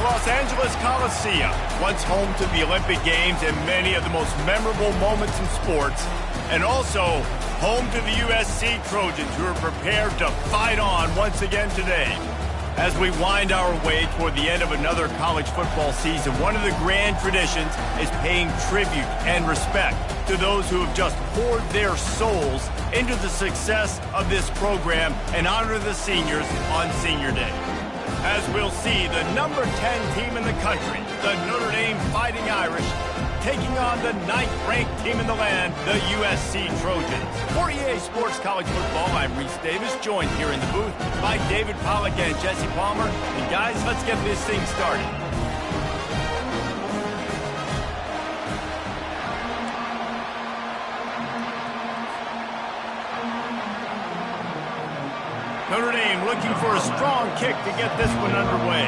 Los Angeles Coliseum, once home to the Olympic Games and many of the most memorable moments in sports, and also home to the USC Trojans, who are prepared to fight on once again today. As we wind our way toward the end of another college football season, one of the grand traditions is paying tribute and respect to those who have just poured their souls into the success of this program and honor the seniors on Senior Day. As we'll see, the number 10 team in the country, the Notre Dame Fighting Irish, taking on the 9th-ranked team in the land, the USC Trojans. For EA Sports College Football, I'm Reese Davis, joined here in the booth by David Pollack and Jesse Palmer. And guys, let's get this thing started. Notre Dame looking for a strong kick to get this one underway.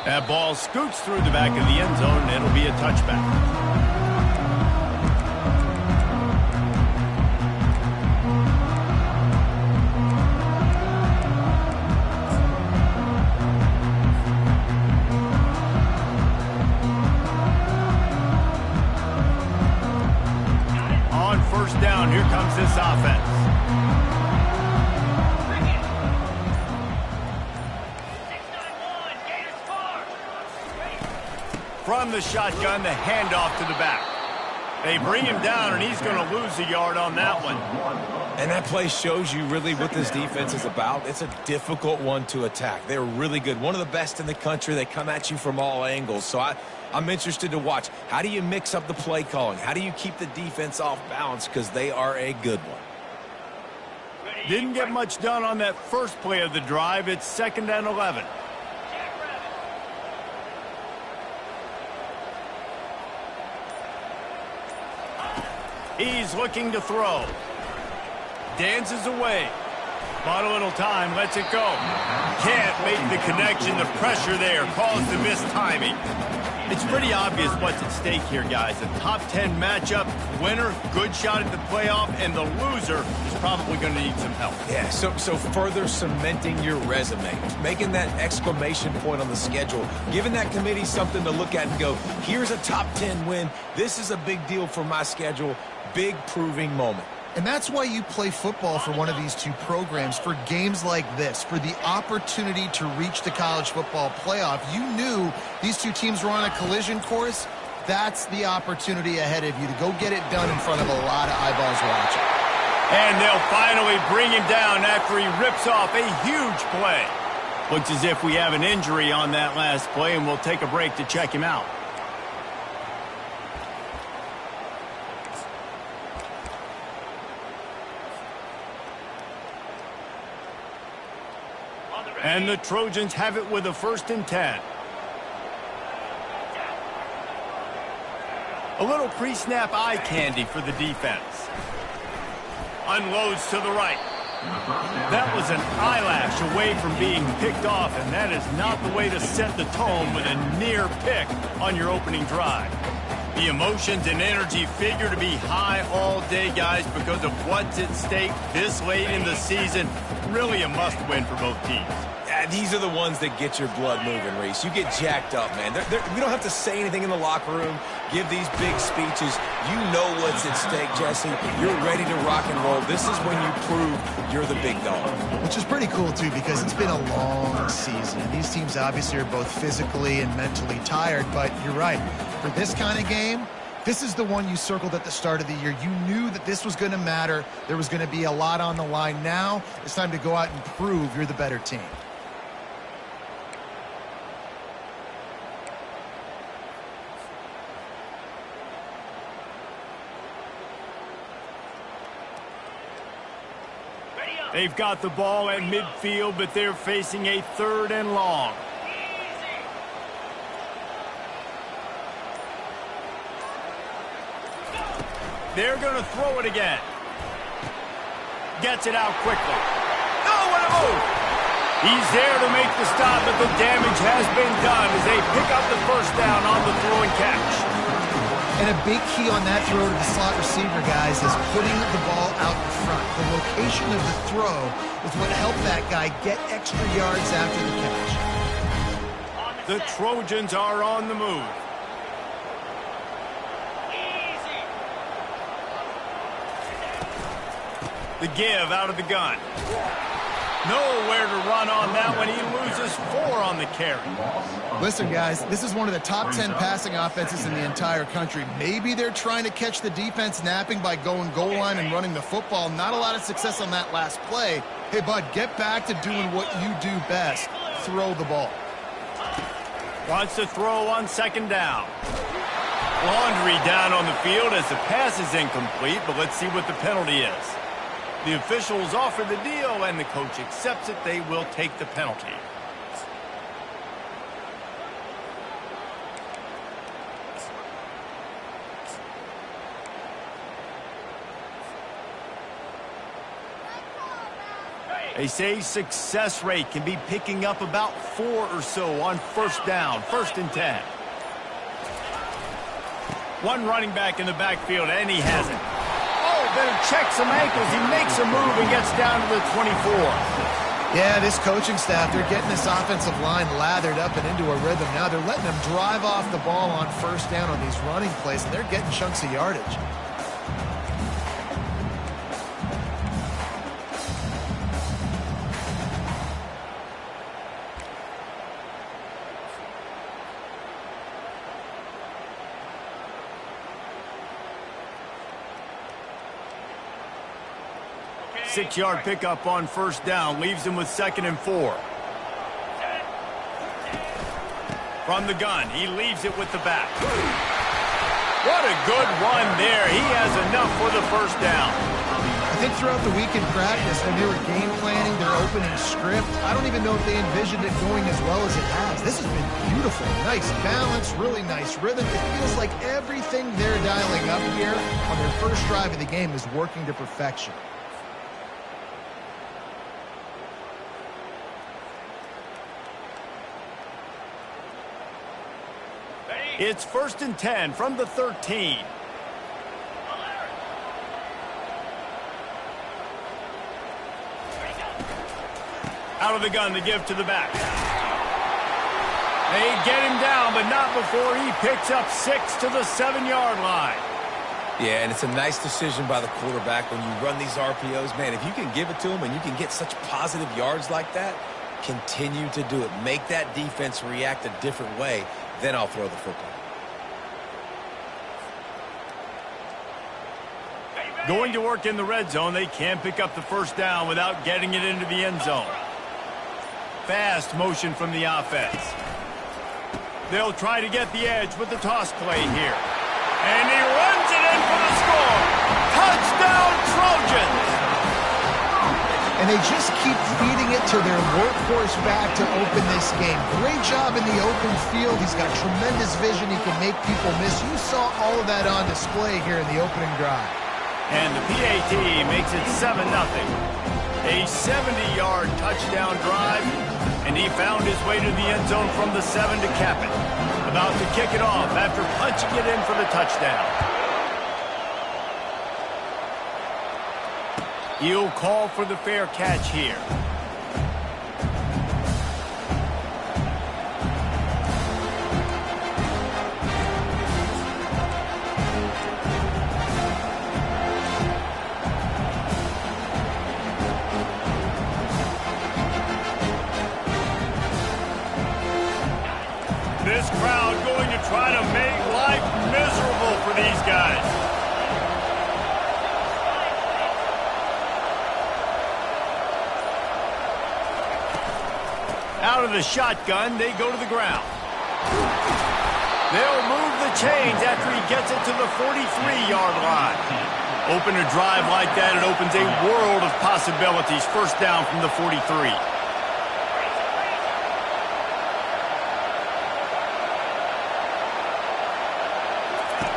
That ball scoots through the back of the end zone, and it'll be a touchback. On first down, here comes this offense. From the shotgun, the handoff to the back. They bring him down, and he's going to lose a yard on that one. And that play shows you really what this defense is about. It's a difficult one to attack. They're really good. One of the best in the country. They come at you from all angles. So I'm interested to watch. How do you mix up the play calling? How do you keep the defense off balance? Because they are a good one. Didn't get much done on that first play of the drive. It's 2nd and 11. He's looking to throw. Dances away. Bought a little time, lets it go. Can't make the connection. The pressure there caused the missed timing. It's pretty obvious what's at stake here, guys. A top 10 matchup, winner, good shot at the playoff, and the loser is probably going to need some help. Yeah, so further cementing your resume, making that exclamation point on the schedule, giving that committee something to look at and go, here's a top 10 win. This is a big deal for my schedule. Big proving moment. And that's why you play football for one of these two programs, for games like this, for the opportunity to reach the college football playoff. You knew these two teams were on a collision course. That's the opportunity ahead of you to go get it done in front of a lot of eyeballs watching. And they'll finally bring him down after he rips off a huge play. Looks as if we have an injury on that last play, and we'll take a break to check him out. And the Trojans have it with a 1st and 10. A little pre-snap eye candy for the defense. Unloads to the right. That was an eyelash away from being picked off, and that is not the way to set the tone with a near pick on your opening drive. The emotions and energy figure to be high all day, guys, because of what's at stake this late in the season. Really a must-win for both teams. Yeah, these are the ones that get your blood moving, Reese. You get jacked up, man. We don't have to say anything in the locker room, give these big speeches. You know what's at stake, Jesse. You're ready to rock and roll. This is when you prove you're the big dog. Which is pretty cool, too, because it's been a long season. These teams obviously are both physically and mentally tired, but you're right. For this kind of game, this is the one you circled at the start of the year. You knew that this was going to matter. There was going to be a lot on the line. Now it's time to go out and prove you're the better team. They've got the ball at midfield, but they're facing a 3rd and long. They're going to throw it again. Gets it out quickly. Oh, what a move! He's there to make the stop, but the damage has been done as they pick up the 1st down on the throw and catch. And a big key on that throw to the slot receiver, guys, is putting the ball out in front. The location of the throw is what helped that guy get extra yards after the catch. The Trojans are on the move. The give out of the gun. Nowhere to run on that one. He loses 4 on the carry. Listen, guys, this is one of the top 10 passing offenses in the entire country. Maybe they're trying to catch the defense napping by going goal line and running the football. Not a lot of success on that last play. Hey, bud, get back to doing what you do best. Throw the ball. Wants to throw on second down. Laundry down on the field as the pass is incomplete, but let's see what the penalty is. The officials offer the deal, and the coach accepts it. They will take the penalty. They say success rate can be picking up about 4 or so on first down, 1st and 10. One running back in the backfield, and he has it. Better check some ankles. He makes a move and gets down to the 24. Yeah, this coaching staff, they're getting this offensive line lathered up and into a rhythm. Now they're letting them drive off the ball on first down on these running plays, and they're getting chunks of yardage. Six-yard pickup on first down. Leaves him with 2nd and 4. From the gun, he leaves it with the back. What a good run there. He has enough for the first down. I think throughout the week in practice, when they were game planning their opening script, I don't even know if they envisioned it going as well as it has. This has been beautiful. Nice balance, really nice rhythm. It feels like everything they're dialing up here on their first drive of the game is working to perfection. It's 1st and 10 from the 13. Out of the gun, the give to the back. They get him down, but not before he picks up 6 to the 7-yard line. Yeah, and it's a nice decision by the quarterback when you run these RPOs. Man, if you can give it to him and you can get such positive yards like that, continue to do it. Make that defense react a different way. Then I'll throw the football. Going to work in the red zone, they can't pick up the first down without getting it into the end zone. Fast motion from the offense. They'll try to get the edge with the toss play here. And he runs it in for the score. Touchdown, Trojans! And they just keep feeding it to their workhorse back to open this game. Great job in the open field. He's got tremendous vision. He can make people miss. You saw all of that on display here in the opening drive. And the PAT makes it 7-0. A 70-yard touchdown drive, and he found his way to the end zone from the 7 to cap it. About to kick it off after punching it in for the touchdown. He'll call for the fair catch here. This crowd going to try to make life miserable for these guys. Out of the shotgun, they go to the ground. They'll move the chains after he gets it to the 43-yard line. Open a drive like that, it opens a world of possibilities. First down from the 43.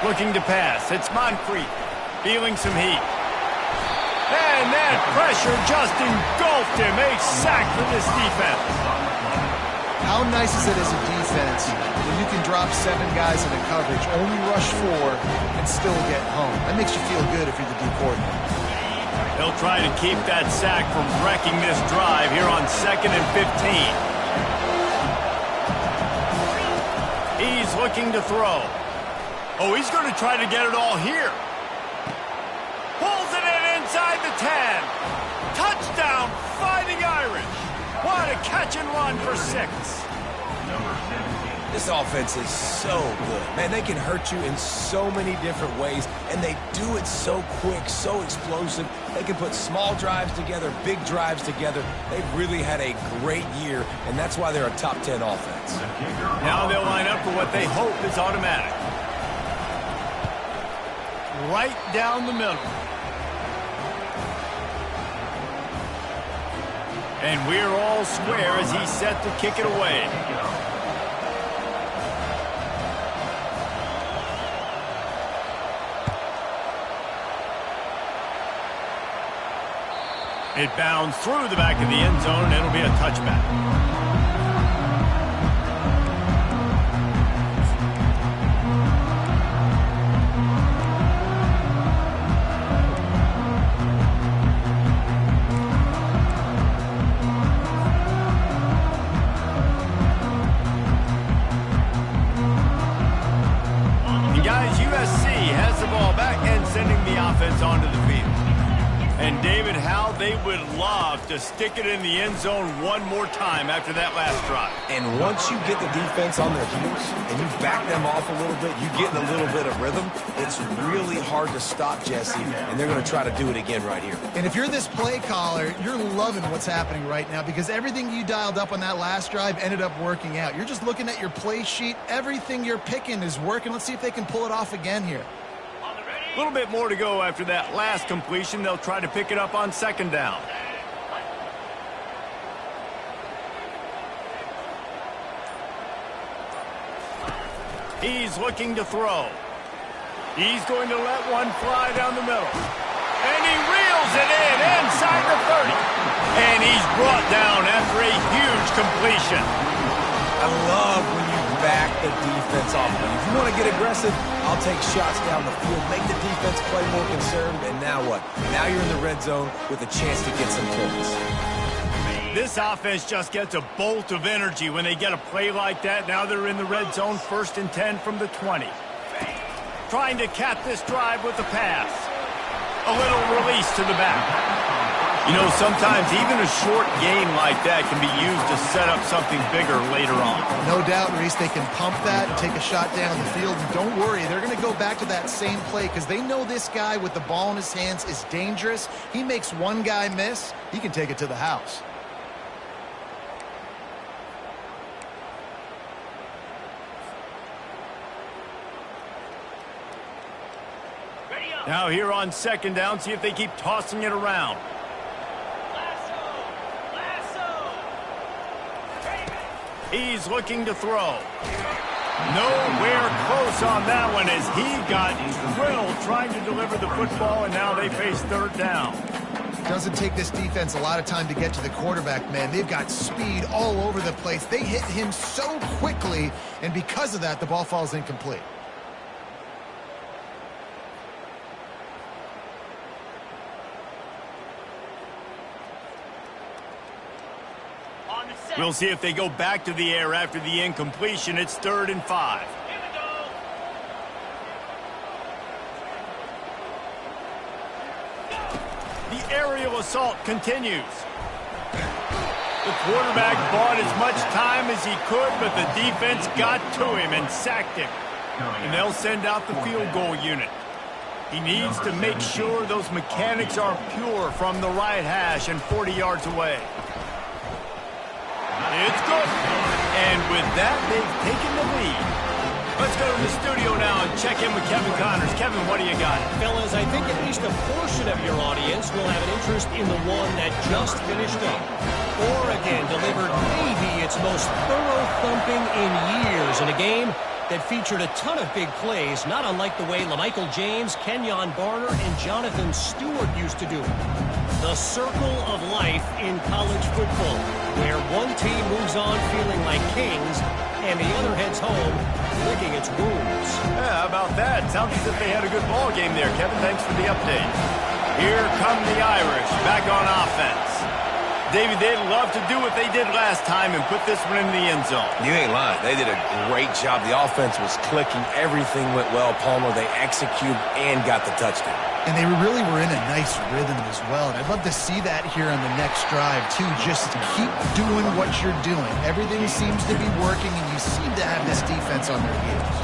Looking to pass. It's Moncrief. Feeling some heat. And that pressure just engulfed him. A sack for this defense. How nice is it as a defense when you can drop 7 guys into coverage, only rush 4, and still get home? That makes you feel good if you're the D coordinator. They'll try to keep that sack from wrecking this drive here on 2nd and 15. He's looking to throw. Oh, he's going to try to get it all here. Pulls it in inside the 10. Touchdown, Fighting Irish. What a catch and run for 6. This offense is so good. Man, they can hurt you in so many different ways, and they do it so quick, so explosive. They can put small drives together, big drives together. They've really had a great year, and that's why they're a top 10 offense. Now they'll line up for what they hope is automatic. Right down the middle. And we're all square as he's set to kick it away. It bounds through the back of the end zone, and it'll be a touchback. And guys, USC has the ball back and sending the offense onto the field. And David, how they would love to stick it in the end zone one more time after that last drive. And once you get the defense on their heels and you back them off a little bit, you get in a little bit of rhythm, it's really hard to stop Jesse, and they're going to try to do it again right here. And if you're this play caller, you're loving what's happening right now because everything you dialed up on that last drive ended up working out. You're just looking at your play sheet. Everything you're picking is working. Let's see if they can pull it off again here. A little bit more to go after that last completion. They'll try to pick it up on 2nd down. He's looking to throw. He's going to let one fly down the middle. And he reels it in inside the 30. And he's brought down after a huge completion. I love when you back the defense off. If you want to get aggressive, I'll take shots down the field, make the defense play more conservative, and now what? Now you're in the red zone with a chance to get some points. This offense just gets a bolt of energy when they get a play like that. Now they're in the red zone, 1st and 10 from the 20. Trying to cap this drive with a pass. A little release to the back. You know, sometimes even a short game like that can be used to set up something bigger later on. No doubt, Reese, they can pump that and take a shot down the field. And don't worry, they're going to go back to that same play because they know this guy with the ball in his hands is dangerous. He makes one guy miss, he can take it to the house. Now here on 2nd down, see if they keep tossing it around. He's looking to throw. Nowhere close on that one as he got drilled trying to deliver the football, and now they face 3rd down. Doesn't take this defense a lot of time to get to the quarterback, man. They've got speed all over the place. They hit him so quickly, and because of that, the ball falls incomplete. We'll see if they go back to the air after the incompletion. It's 3rd and 5. Here we go. The aerial assault continues. The quarterback bought as much time as he could, but the defense got to him and sacked him. And they'll send out the field goal unit. He needs to make sure those mechanics are pure from the right hash and 40 yards away. It's good. And with that, they've taken the lead. Let's go to the studio now and check in with Kevin Connors. Kevin, what do you got? Fellas, I think at least a portion of your audience will have an interest in the one that just finished up. Oregon delivered maybe its most thorough thumping in years in a game that featured a ton of big plays, not unlike the way LaMichael James, Kenyon Barner, and Jonathan Stewart used to do it. The circle of life in college football, where one team moves on feeling like kings and the other heads home licking its wounds. Yeah, how about that? Sounds as if they had a good ball game there, Kevin. Thanks for the update. Here come the Irish back on offense. David, they'd love to do what they did last time and put this one in the end zone. You ain't lying. They did a great job. The offense was clicking. Everything went well, Palmer. They executed and got the touchdown. And they really were in a nice rhythm as well. And I'd love to see that here on the next drive, too. Just keep doing what you're doing. Everything seems to be working, and you seem to have this defense on their heels.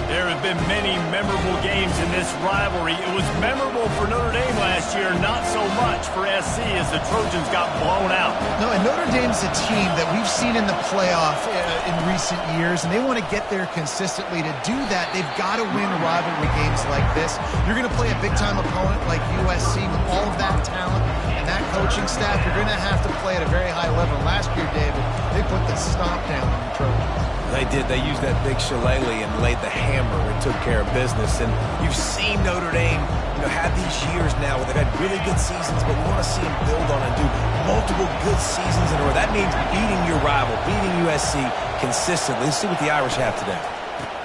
There have been many memorable games in this rivalry. It was memorable for Notre Dame last year, not so much for SC as the Trojans got blown out. No, and Notre Dame's a team that we've seen in the playoff in recent years, and they want to get there consistently. To do that, they've got to win rivalry games like this. You're going to play a big-time opponent like USC with all of that talent and that coaching staff. You're going to have to play at a very high level. Last year, David, they put the stomp down on the Trojans. They did. They used that big shillelagh and laid the hammer and took care of business. And you've seen Notre Dame, have these years now where they've had really good seasons, but we want to see them build on and do multiple good seasons in a row. That means beating your rival, beating USC consistently. Let's see what the Irish have today.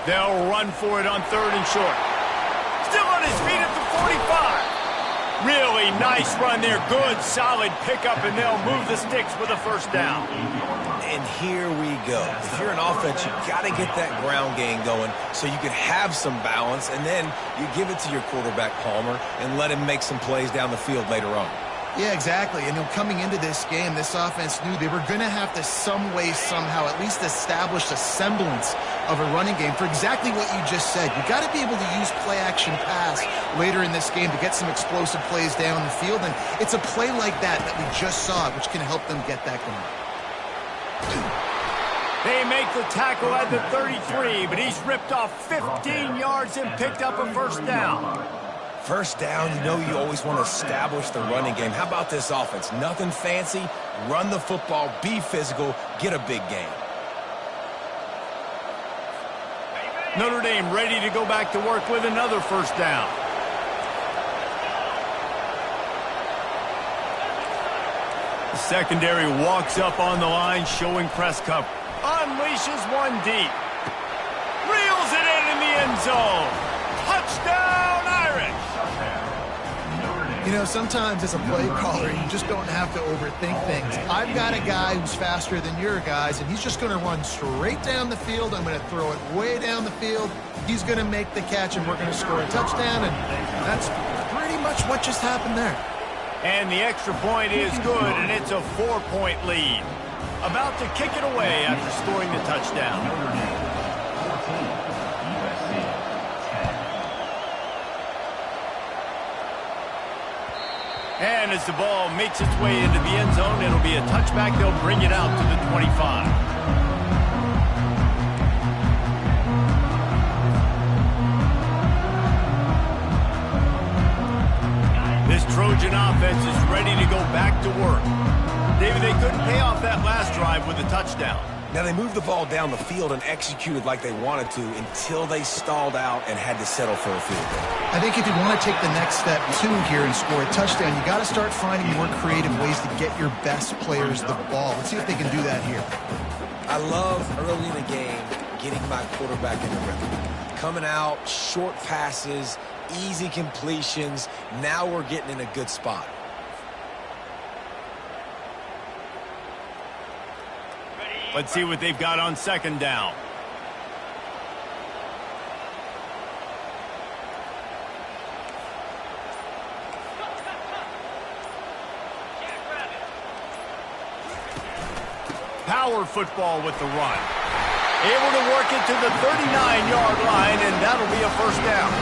They'll run for it on 3rd and short. Still on his feet at the 45. Really nice run there. Good, solid pickup, and they'll move the sticks with a first down. And here we go. If you're an offense, you got to get that ground game going so you can have some balance, and then you give it to your quarterback, Palmer, and let him make some plays down the field later on. Yeah, exactly. And coming into this game, this offense knew they were going to have to some way, somehow, at least establish a semblance of a running game for exactly what you just said. You got to be able to use play-action pass later in this game to get some explosive plays down the field. And it's a play like that we just saw, which can help them get that going. They make the tackle at the 33, but he's ripped off 15 yards and picked up a first down. First down, you always want to establish the running game. How about this offense? Nothing fancy. Run the football, be physical, get a big gain. Notre Dame ready to go back to work with another first down. The secondary walks up on the line, showing press cover. Unleashes one deep. Reels it in the end zone. Touchdown, Irish! Sometimes as a play caller, you just don't have to overthink things. I've got a guy who's faster than your guys, and he's just going to run straight down the field. I'm going to throw it way down the field. He's going to make the catch, and we're going to score a touchdown, and that's pretty much what just happened there. And the extra point is good, and it's a 4-point lead. About to kick it away after scoring the touchdown. And as the ball makes its way into the end zone, it'll be a touchback. They'll bring it out to the 25. This Trojan offense is ready to go back to work. David, they couldn't pay off that last drive with a touchdown. Now, they moved the ball down the field and executed like they wanted to until they stalled out and had to settle for a field goal. I think if you want to take the next step, too, here and score a touchdown, you got to start finding more creative ways to get your best players the ball. Let's see if they can do that here. I love early in the game getting my quarterback in the rhythm. Coming out, short passes, easy completions. Now we're getting in a good spot. Let's see what they've got on second down. Power football with the run. Able to work it to the 39-yard line, and that'll be a first down.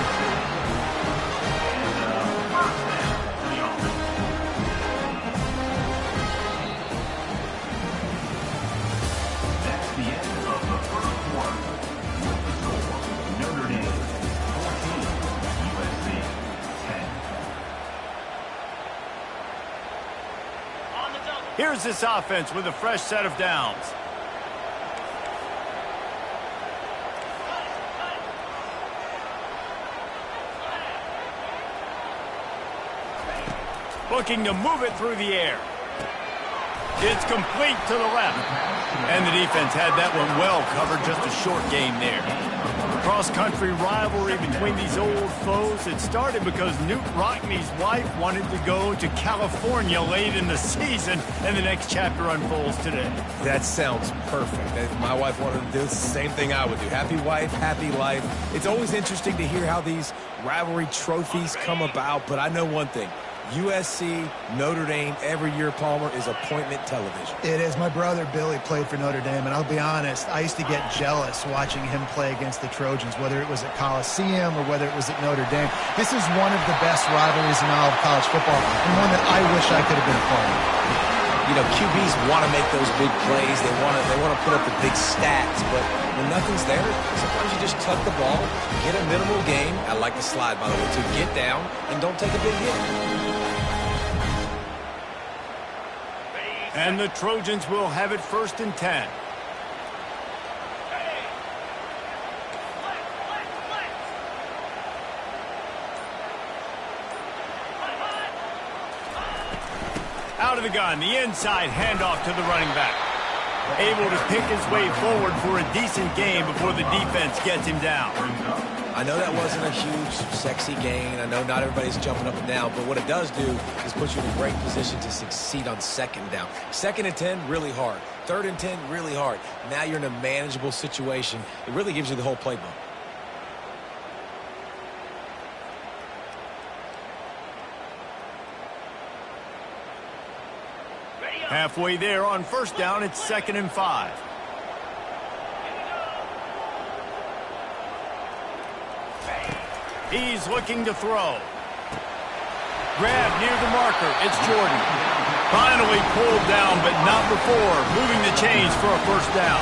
Here's this offense with a fresh set of downs. Looking to move it through the air. It's complete to the left. And the defense had that one well covered, just a short gain there. Cross-country rivalry between these old foes. It started because Newt Rockne's wife wanted to go to California late in the season, and the next chapter unfolds today. That sounds perfect. If my wife wanted to do the same thing I would do. Happy wife, happy life. It's always interesting to hear how these rivalry trophies come about, but I know one thing. USC, Notre Dame, every year, Palmer, is appointment television. It is. My brother Billy played for Notre Dame, and I'll be honest, I used to get jealous watching him play against the Trojans, whether it was at Coliseum or whether it was at Notre Dame. This is one of the best rivalries in all of college football, and one that I wish I could have been a part of. You know, QBs want to make those big plays. They want to put up the big stats, but when nothing's there, sometimes you just tuck the ball, get a minimal gain. I like the slide, by the way, to get down and don't take a big hit. And the Trojans will have it 1st and 10. Out of the gun, the inside handoff to the running back. Able to pick his way forward for a decent gain before the defense gets him down. I know that wasn't a huge, sexy gain. I know not everybody's jumping up and down, but what it does do is put you in a great position to succeed on 2nd down. 2nd and 10, really hard. 3rd and 10, really hard. Now you're in a manageable situation. It really gives you the whole playbook. Halfway there on 1st down, it's 2nd and 5. He's looking to throw. Grab near the marker. It's Jordan. Finally pulled down, but not before moving the chains for a 1st down.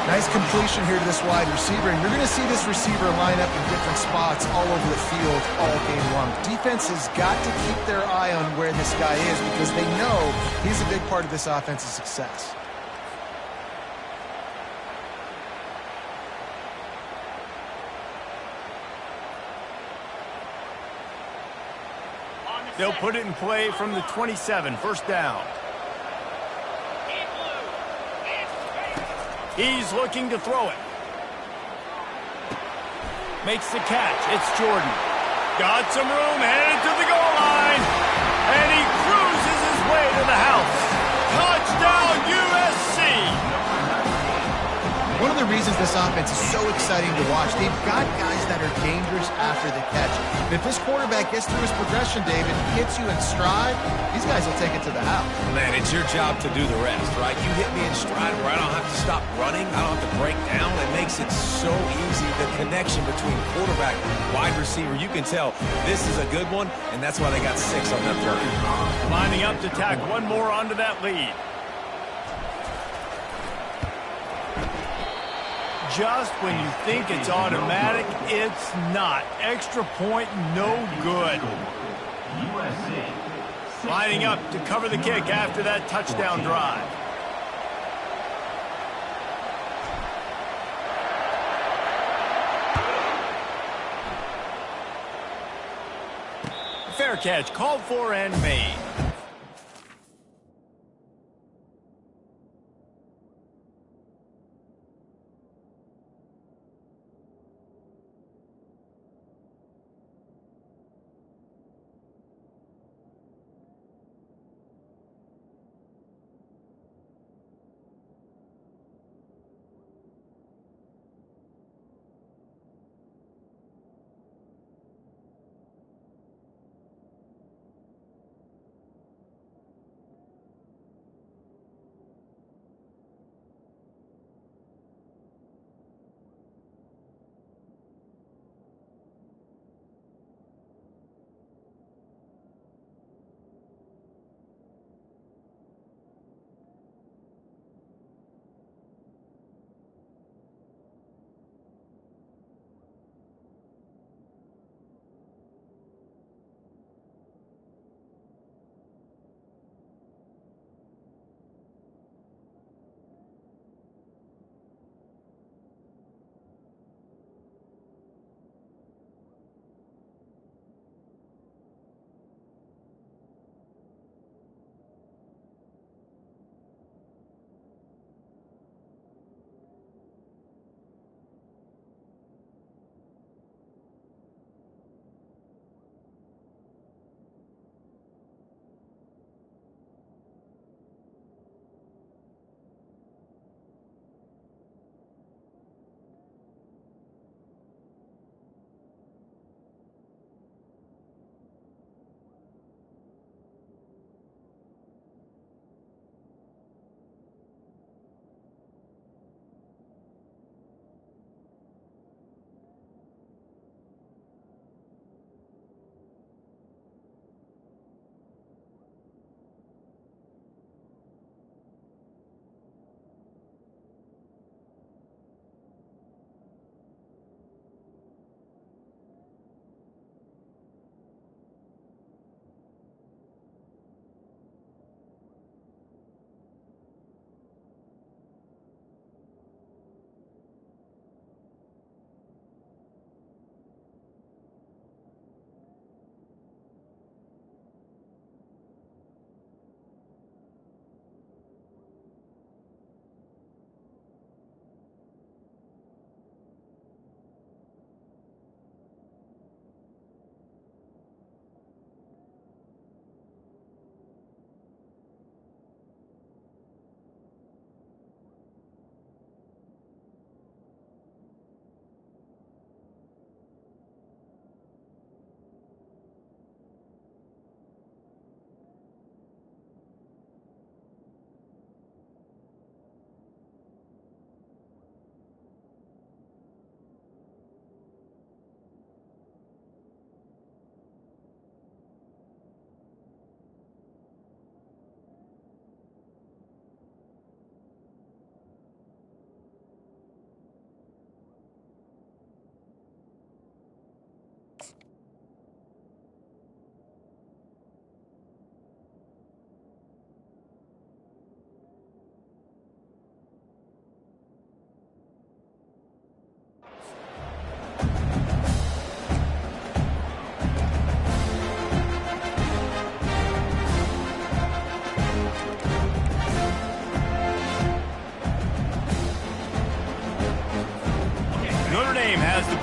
Nice completion here to this wide receiver, and you're going to see this receiver line up in different spots all over the field all game long. Defense has got to keep their eye on where this guy is because they know he's a big part of this offense's success. They'll put it in play from the 27, 1st down. He's looking to throw it. Makes the catch. It's Jordan. Got some room, headed to the goal line. And he cruises his way to the house. Touchdown, USC! One of the reasons this offense is so exciting to watch, they've got guys that are dangerous after the catch. And if this quarterback gets through his progression, David, hits you in stride, these guys will take it to the house. Man, it's your job to do the rest, right? You hit me in stride where I don't have to stop running. I don't have to break down. It makes it so easy. The connection between quarterback and wide receiver, you can tell this is a good one, and that's why they got 6 on that play. Lining up to tack one more onto that lead. Just when you think it's automatic, it's not. Extra point, no good. Lining up to cover the kick after that touchdown drive. Fair catch, called for and made.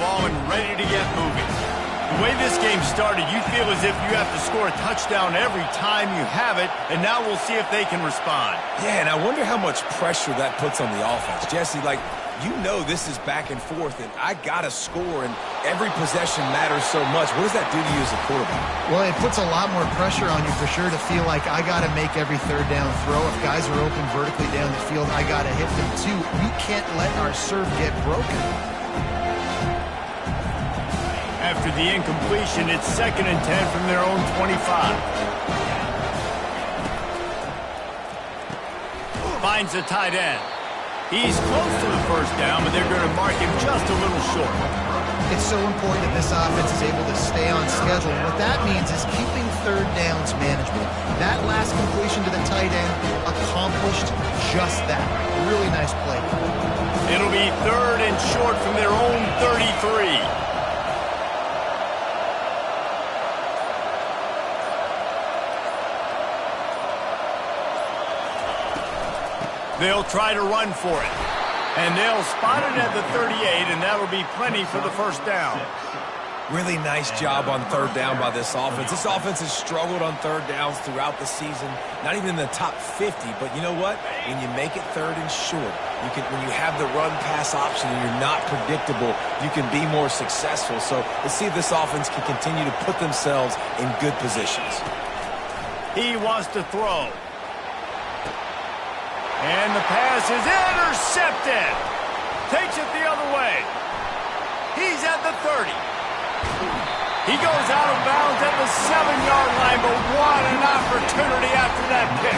ball and ready to get moving. The way this game started, you feel as if you have to score a touchdown every time you have it, and now we'll see if they can respond. Yeah, and I wonder how much pressure that puts on the offense. Jesse, like, you know this is back and forth, and I got to score, and every possession matters so much. What does that do to you as a quarterback? Well, it puts a lot more pressure on you for sure to feel like I got to make every third down throw. If guys are open vertically down the field, I got to hit them too. We can't let our serve get broken. After the incompletion, it's 2nd and 10 from their own 25. Finds the tight end. He's close to the first down, but they're going to mark him just a little short. It's so important that this offense is able to stay on schedule. What that means is keeping third downs manageable. That last completion to the tight end accomplished just that. Really nice play. It'll be 3rd and short from their own 33. They'll try to run for it. And they'll spot it at the 38, and that'll be plenty for the first down. Really nice job on third down by this offense. This offense has struggled on third downs throughout the season. Not even in the top 50, but you know what? When you make it 3rd and short, when you have the run-pass option and you're not predictable, you can be more successful. So let's see if this offense can continue to put themselves in good positions. He wants to throw. And the pass is intercepted. Takes it the other way. He's at the 30. He goes out of bounds at the 7-yard line, but what an opportunity after that pick.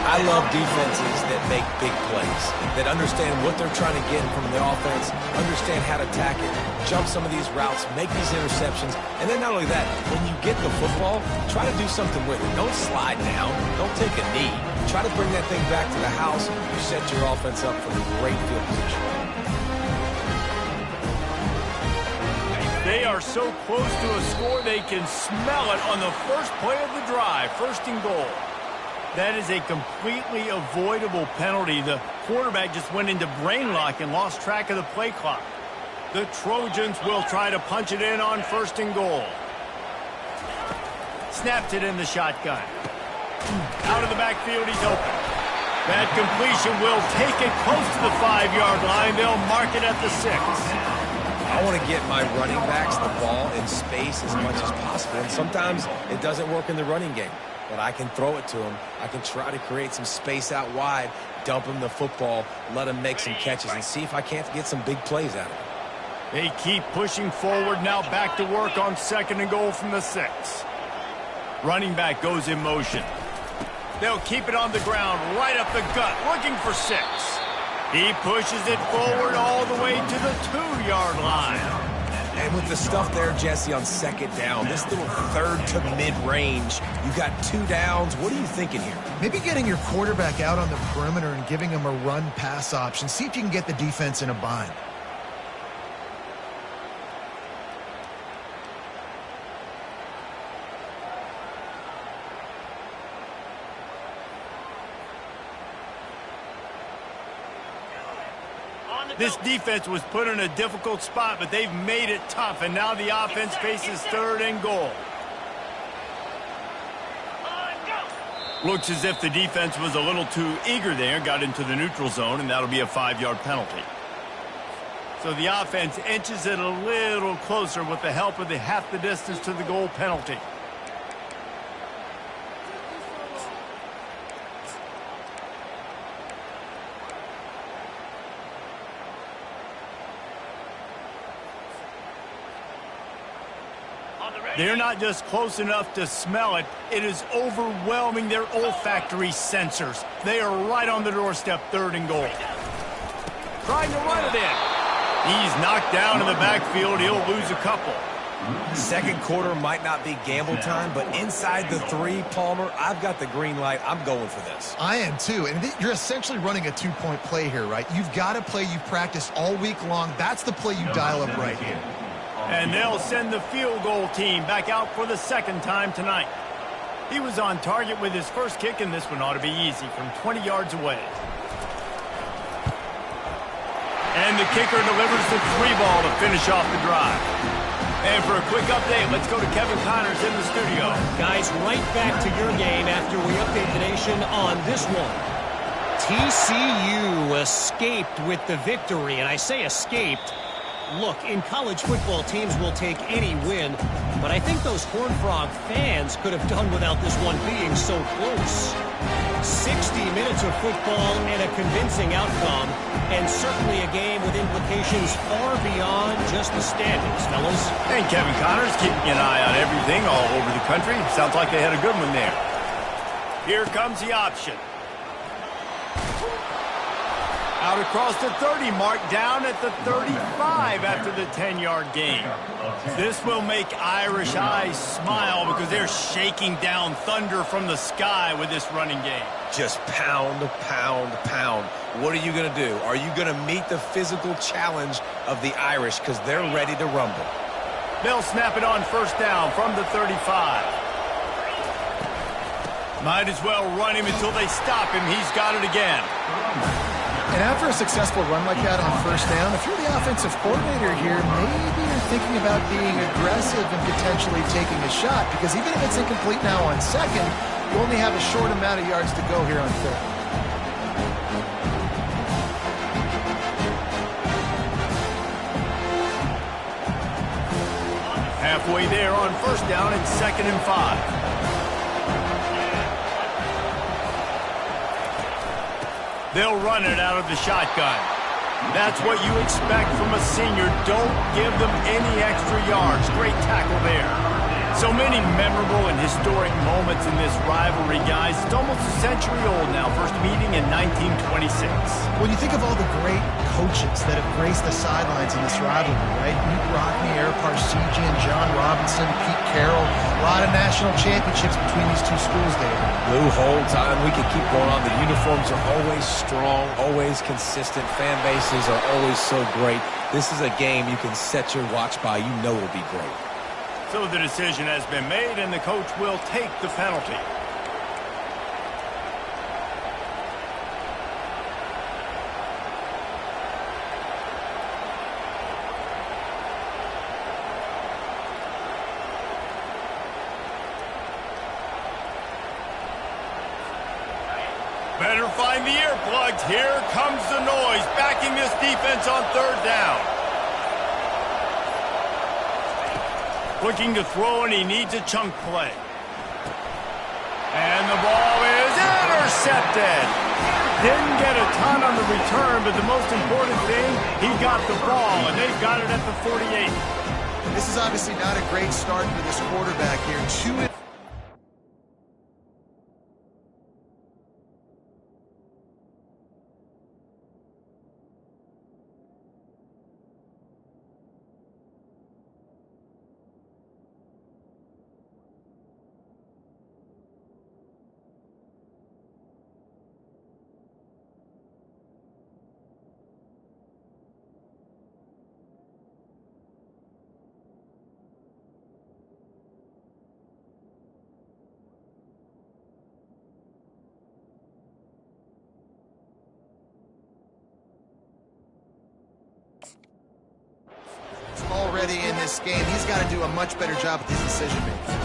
I love defenses that make big plays, that understand what they're trying to get from the offense, understand how to attack it, jump some of these routes, make these interceptions, and then not only that, when you get the football, try to do something with it. Don't slide down. Don't take a knee. Try to bring that thing back to the house. You set your offense up for a great field position. They are so close to a score, they can smell it on the first play of the drive, 1st and goal. That is a completely avoidable penalty. The quarterback just went into brain lock and lost track of the play clock. The Trojans will try to punch it in on 1st and goal. Snapped it in the shotgun. Out of the backfield, he's open. That completion will take it close to the 5-yard line. They'll mark it at the 6. I want to get my running backs the ball in space as much as possible, and sometimes it doesn't work in the running game. But I can throw it to him. I can try to create some space out wide, dump him the football, let him make some catches, and see if I can't get some big plays out of it. They keep pushing forward, now back to work on 2nd and goal from the 6. Running back goes in motion. They'll keep it on the ground, right up the gut, looking for 6. He pushes it forward all the way to the 2-yard line. And with the stuff there, Jesse, on 2nd down, this little 3rd to mid-range, you got 2 downs. What are you thinking here? Maybe getting your quarterback out on the perimeter and giving him a run-pass option. See if you can get the defense in a bind. This defense was put in a difficult spot, but they've made it tough, and now the offense faces 3rd and goal. Looks as if the defense was a little too eager there, got into the neutral zone, and that'll be a 5-yard penalty. So the offense inches it a little closer with the help of the half the distance to the goal penalty. They're not just close enough to smell it. It is overwhelming their olfactory sensors. They are right on the doorstep, 3rd and goal. Trying to run it in. He's knocked down in the backfield. He'll lose a couple. 2nd quarter might not be gamble time, but inside the 3, Palmer, I've got the green light. I'm going for this. I am too, and you're essentially running a 2-point play here, right? You've got a play you've practiced all week long. That's the play you dial up right here. And they'll send the field goal team back out for the 2nd time tonight. He was on target with his first kick, and this one ought to be easy from 20 yards away. And the kicker delivers the 3-ball to finish off the drive. And for a quick update, let's go to Kevin Connors in the studio. Guys, right back to your game after we update the nation on this one. TCU escaped with the victory, and I say escaped. Look, in college football, teams will take any win, but I think those Horned Frog fans could have done without this one being so close. 60 minutes of football and a convincing outcome, and certainly a game with implications far beyond just the standings, fellas. And Kevin Connors keeping an eye on everything all over the country. Sounds like they had a good one there. Here comes the option. Out across the 30, marked down at the 35 after the 10-yard gain. This will make Irish eyes smile because they're shaking down thunder from the sky with this running game. Just pound, pound, pound. What are you going to do? Are you going to meet the physical challenge of the Irish because they're ready to rumble? They'll snap it on first down from the 35. Might as well run him until they stop him. He's got it again. And after a successful run like that on first down, if you're the offensive coordinator here, maybe you're thinking about being aggressive and potentially taking a shot, because even if it's incomplete now on second, you only have a short amount of yards to go here on third. Halfway there on first down and 2nd and 5. They'll run it out of the shotgun. That's what you expect from a senior. Don't give them any extra yards. Great tackle there. So many memorable and historic moments in this rivalry, guys. It's almost a century old now. First meeting in 1926. When you think of all the great coaches that have graced the sidelines in this rivalry, right? Newt Rockne, Eric Parsegian, John Robinson, Pete Carroll. A lot of national championships between these two schools, David. Lou Holtz, we could keep going on. The uniforms are always strong, always consistent. Fan bases are always so great. This is a game you can set your watch by. You know it'll be great. So the decision has been made, and the coach will take the penalty. Better find the earplugs. Here comes the noise, backing this defense on third down. Looking to throw, and he needs a chunk play. And the ball is intercepted. Didn't get a ton on the return, but the most important thing, he got the ball, and they've got it at the 48. This is obviously not a great start for this quarterback here. Already in this game, he's got to do a much better job with his decision making.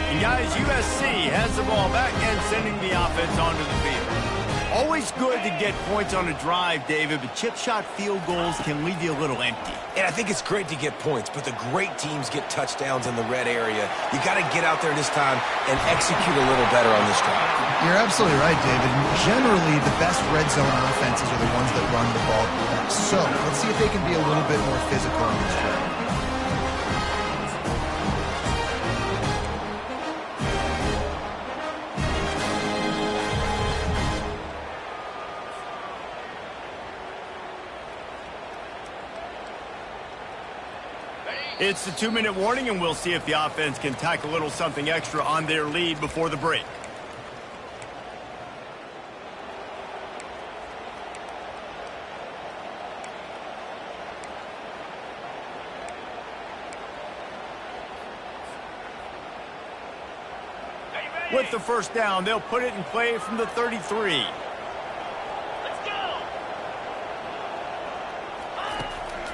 And guys, USC has the ball back and sending the offense onto the field. Always good to get points on a drive, David, but chip shot field goals can leave you a little empty. And I think it's great to get points, but the great teams get touchdowns in the red area. You got to get out there this time and execute a little better on this drive. You're absolutely right, David. Generally, the best red zone offenses are the ones that run the ball best. So let's see if they can be a little bit more physical on this drive. It's the 2-minute warning, and we'll see if the offense can tack a little something extra on their lead before the break. With the first down, they'll put it in play from the 33. Let's go.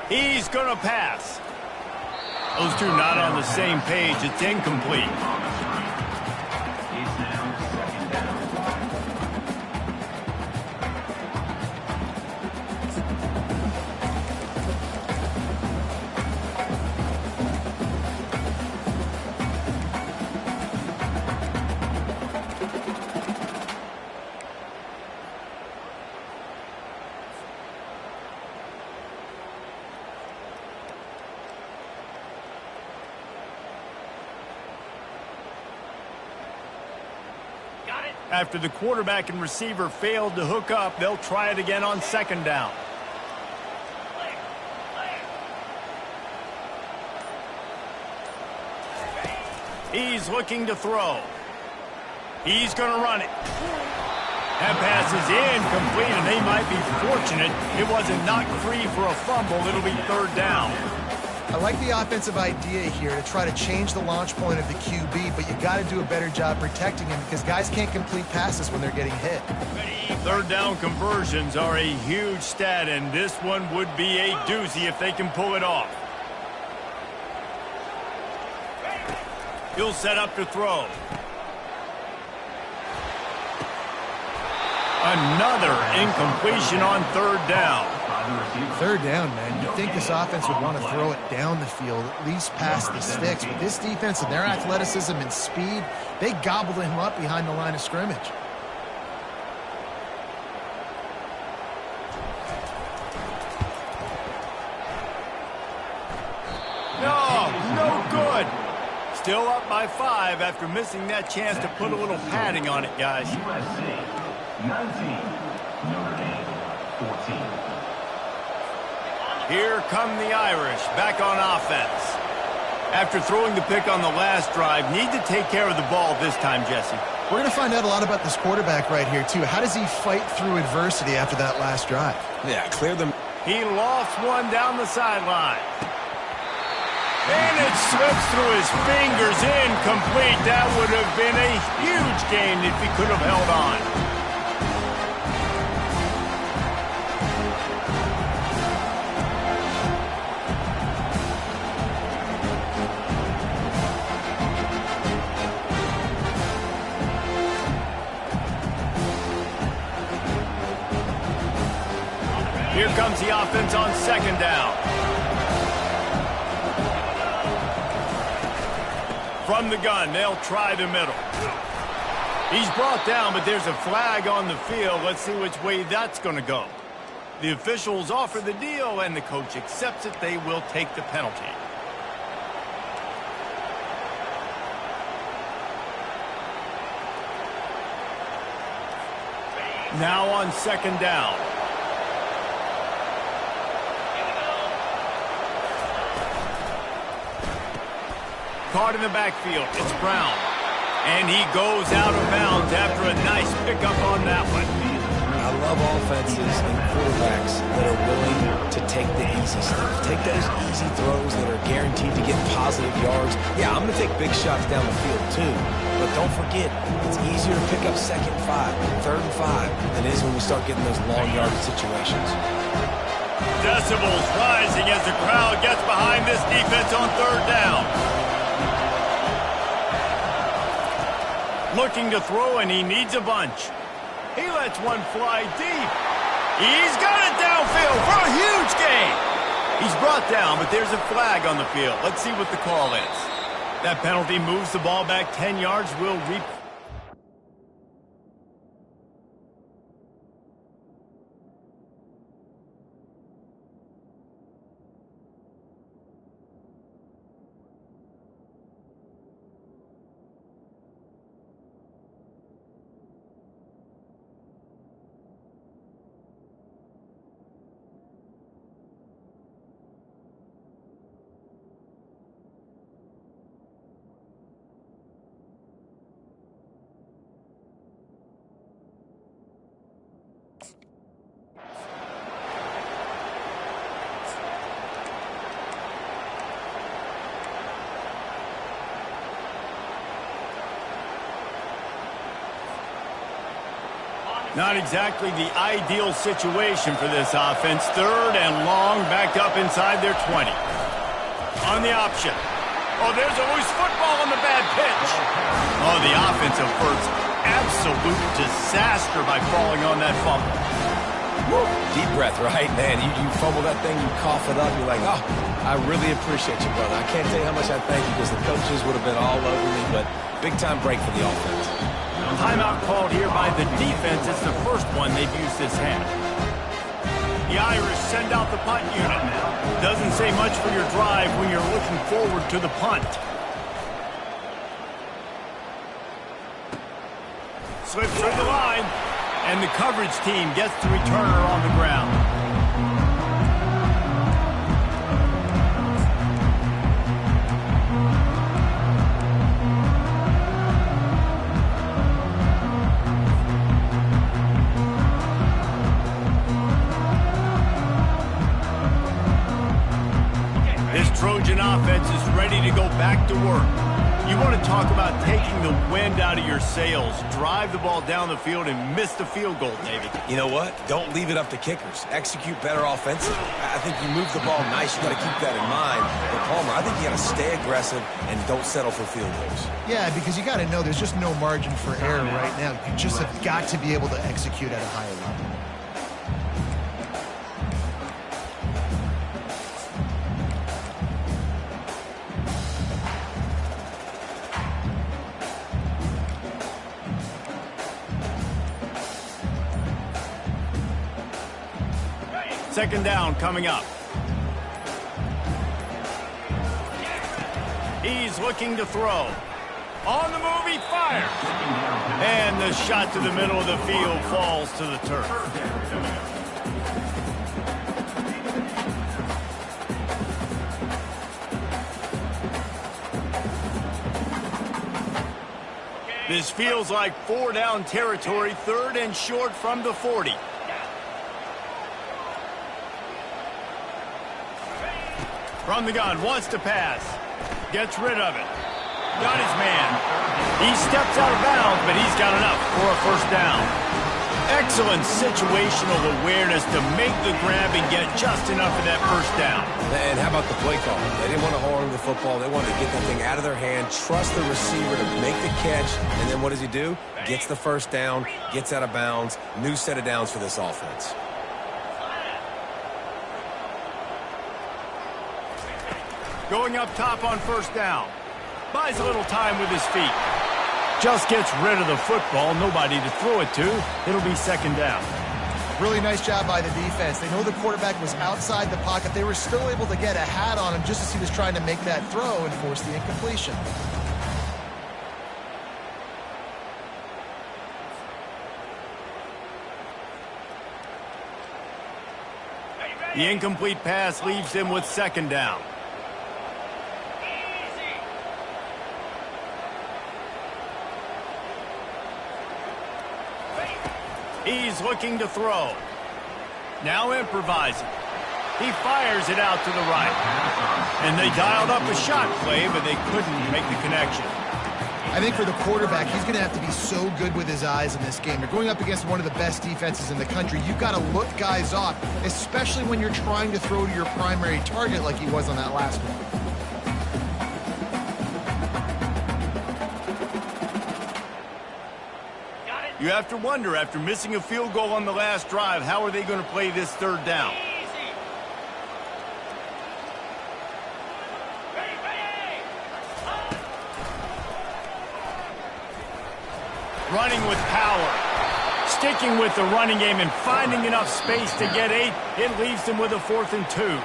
He's going to pass. Those two not on the same page. It's incomplete. After the quarterback and receiver failed to hook up, they'll try it again on second down. He's looking to throw. He's going to run it. That pass is incomplete, and they might be fortunate it wasn't knocked free for a fumble. It'll be third down. I like the offensive idea here to try to change the launch point of the QB, but you got to do a better job protecting him because guys can't complete passes when they're getting hit. Third down conversions are a huge stat, and this one would be a doozy if they can pull it off. He'll set up to throw. Another incompletion on third down. Third down, man. You'd think this offense would want to throw it down the field, at least past the sticks. But this defense and their athleticism and speed, they gobbled him up behind the line of scrimmage. No good. Still up by 5 after missing that chance to put a little padding on it, guys. USC 19, Notre Dame 14. Here come the Irish, back on offense. After throwing the pick on the last drive, need to take care of the ball this time, Jesse. We're going to find out a lot about this quarterback right here, too. How does he fight through adversity after that last drive? Yeah, clear them. He lost one down the sideline. And it slips through his fingers, incomplete. That would have been a huge gain if he could have held on. Here comes the offense on second down. From the gun, they'll try the middle. He's brought down, but there's a flag on the field. Let's see which way that's going to go. The officials offer the deal, and the coach accepts it. They will take the penalty. Now on second down. Caught in the backfield. It's Brown. And he goes out of bounds after a nice pickup on that one. I love offenses and quarterbacks that are willing to take the easy stuff. Take those easy throws that are guaranteed to get positive yards. Yeah, I'm going to take big shots down the field too. But don't forget, it's easier to pick up second and 5, third and 5 than it is when we start getting those long yardage situations. Decibels rising as the crowd gets behind this defense on third down. Looking to throw, and he needs a bunch. He lets one fly deep. He's got it downfield for a huge gain. He's brought down, but there's a flag on the field. Let's see what the call is. That penalty moves the ball back 10 yards. Will reap. Not exactly the ideal situation for this offense. Third and long, backed up inside their 20. On the option. Oh, there's a loose football on the bad pitch. Oh, the offensive first. Absolute disaster by falling on that fumble. Woo. Deep breath, right? Man, you fumble that thing, you cough it up, you're like, oh, I really appreciate you, brother. I can't tell you how much I thank you because the coaches would have been all over me, but big-time break for the offense. Timeout called here by the defense. It's the first one they've used this half. The Irish send out the punt unit. Doesn't say much for your drive when you're looking forward to the punt. Slips through the line, and the coverage team gets the returner on the ground. Trojan offense is ready to go back to work. You want to talk about taking the wind out of your sails. Drive the ball down the field and miss the field goal, David. You know what? Don't leave it up to kickers. Execute better offensively. I think you move the ball nice. You got to keep that in mind. But Palmer, I think you got to stay aggressive and don't settle for field goals. Yeah, because you got to know there's just no margin for error right now. You just have got to be able to execute at a higher level. Second down coming up. He's looking to throw. On the move, he fires. And the shot to the middle of the field falls to the turf. This feels like 4-down territory, third and short from the 40. From the gun, wants to pass. Gets rid of it. Got his man. He steps out of bounds, but he's got enough for a first down. Excellent situational awareness to make the grab and get just enough of that first down. And how about the play call? They didn't want to hold on to the football. They wanted to get that thing out of their hand, trust the receiver to make the catch, and then what does he do? Gets the first down, gets out of bounds. New set of downs for this offense. Going up top on first down. Buys a little time with his feet. Just gets rid of the football. Nobody to throw it to. It'll be second down. Really nice job by the defense. They know the quarterback was outside the pocket. They were still able to get a hat on him just as he was trying to make that throw and force the incompletion. The incomplete pass leaves him with second down. He's looking to throw. Now improvising. He fires it out to the right. And they dialed up a shot play, but they couldn't make the connection. I think for the quarterback, he's going to have to be so good with his eyes in this game. You're going up against one of the best defenses in the country. You've got to look guys off, especially when you're trying to throw to your primary target like he was on that last one. You have to wonder, after missing a field goal on the last drive, how are they going to play this third down? Running with power. Sticking with the running game and finding enough space to get 8. It leaves them with a 4th and 2.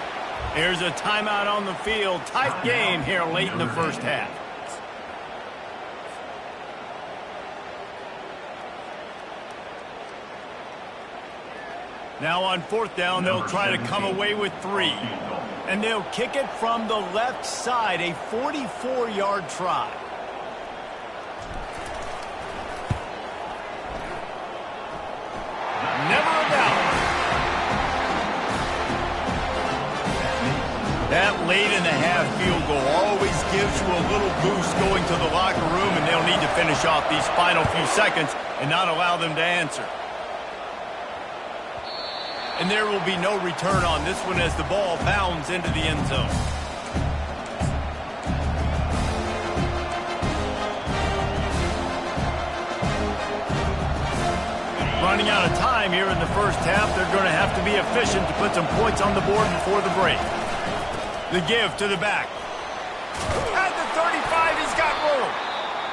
There's a timeout on the field. Tight game here late in the first half. Now on fourth down, they'll try to come away with 3. And they'll kick it from the left side, a 44-yard try. Never a doubt. That late in the half field goal always gives you a little boost going to the locker room, and they'll need to finish off these final few seconds and not allow them to answer. And there will be no return on this one as the ball bounds into the end zone. Running out of time here in the first half. They're going to have to be efficient to put some points on the board before the break. The give to the back. At the 35, he's got room.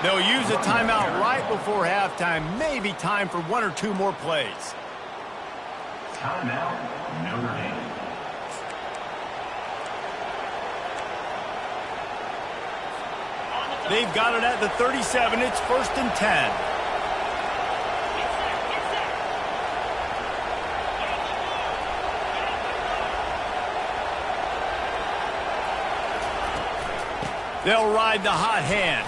They'll use a timeout right before halftime. Maybe time for one or two more plays. Timeout, Notre Dame. They've got it at the 37. It's 1st and 10. They'll ride the hot hand.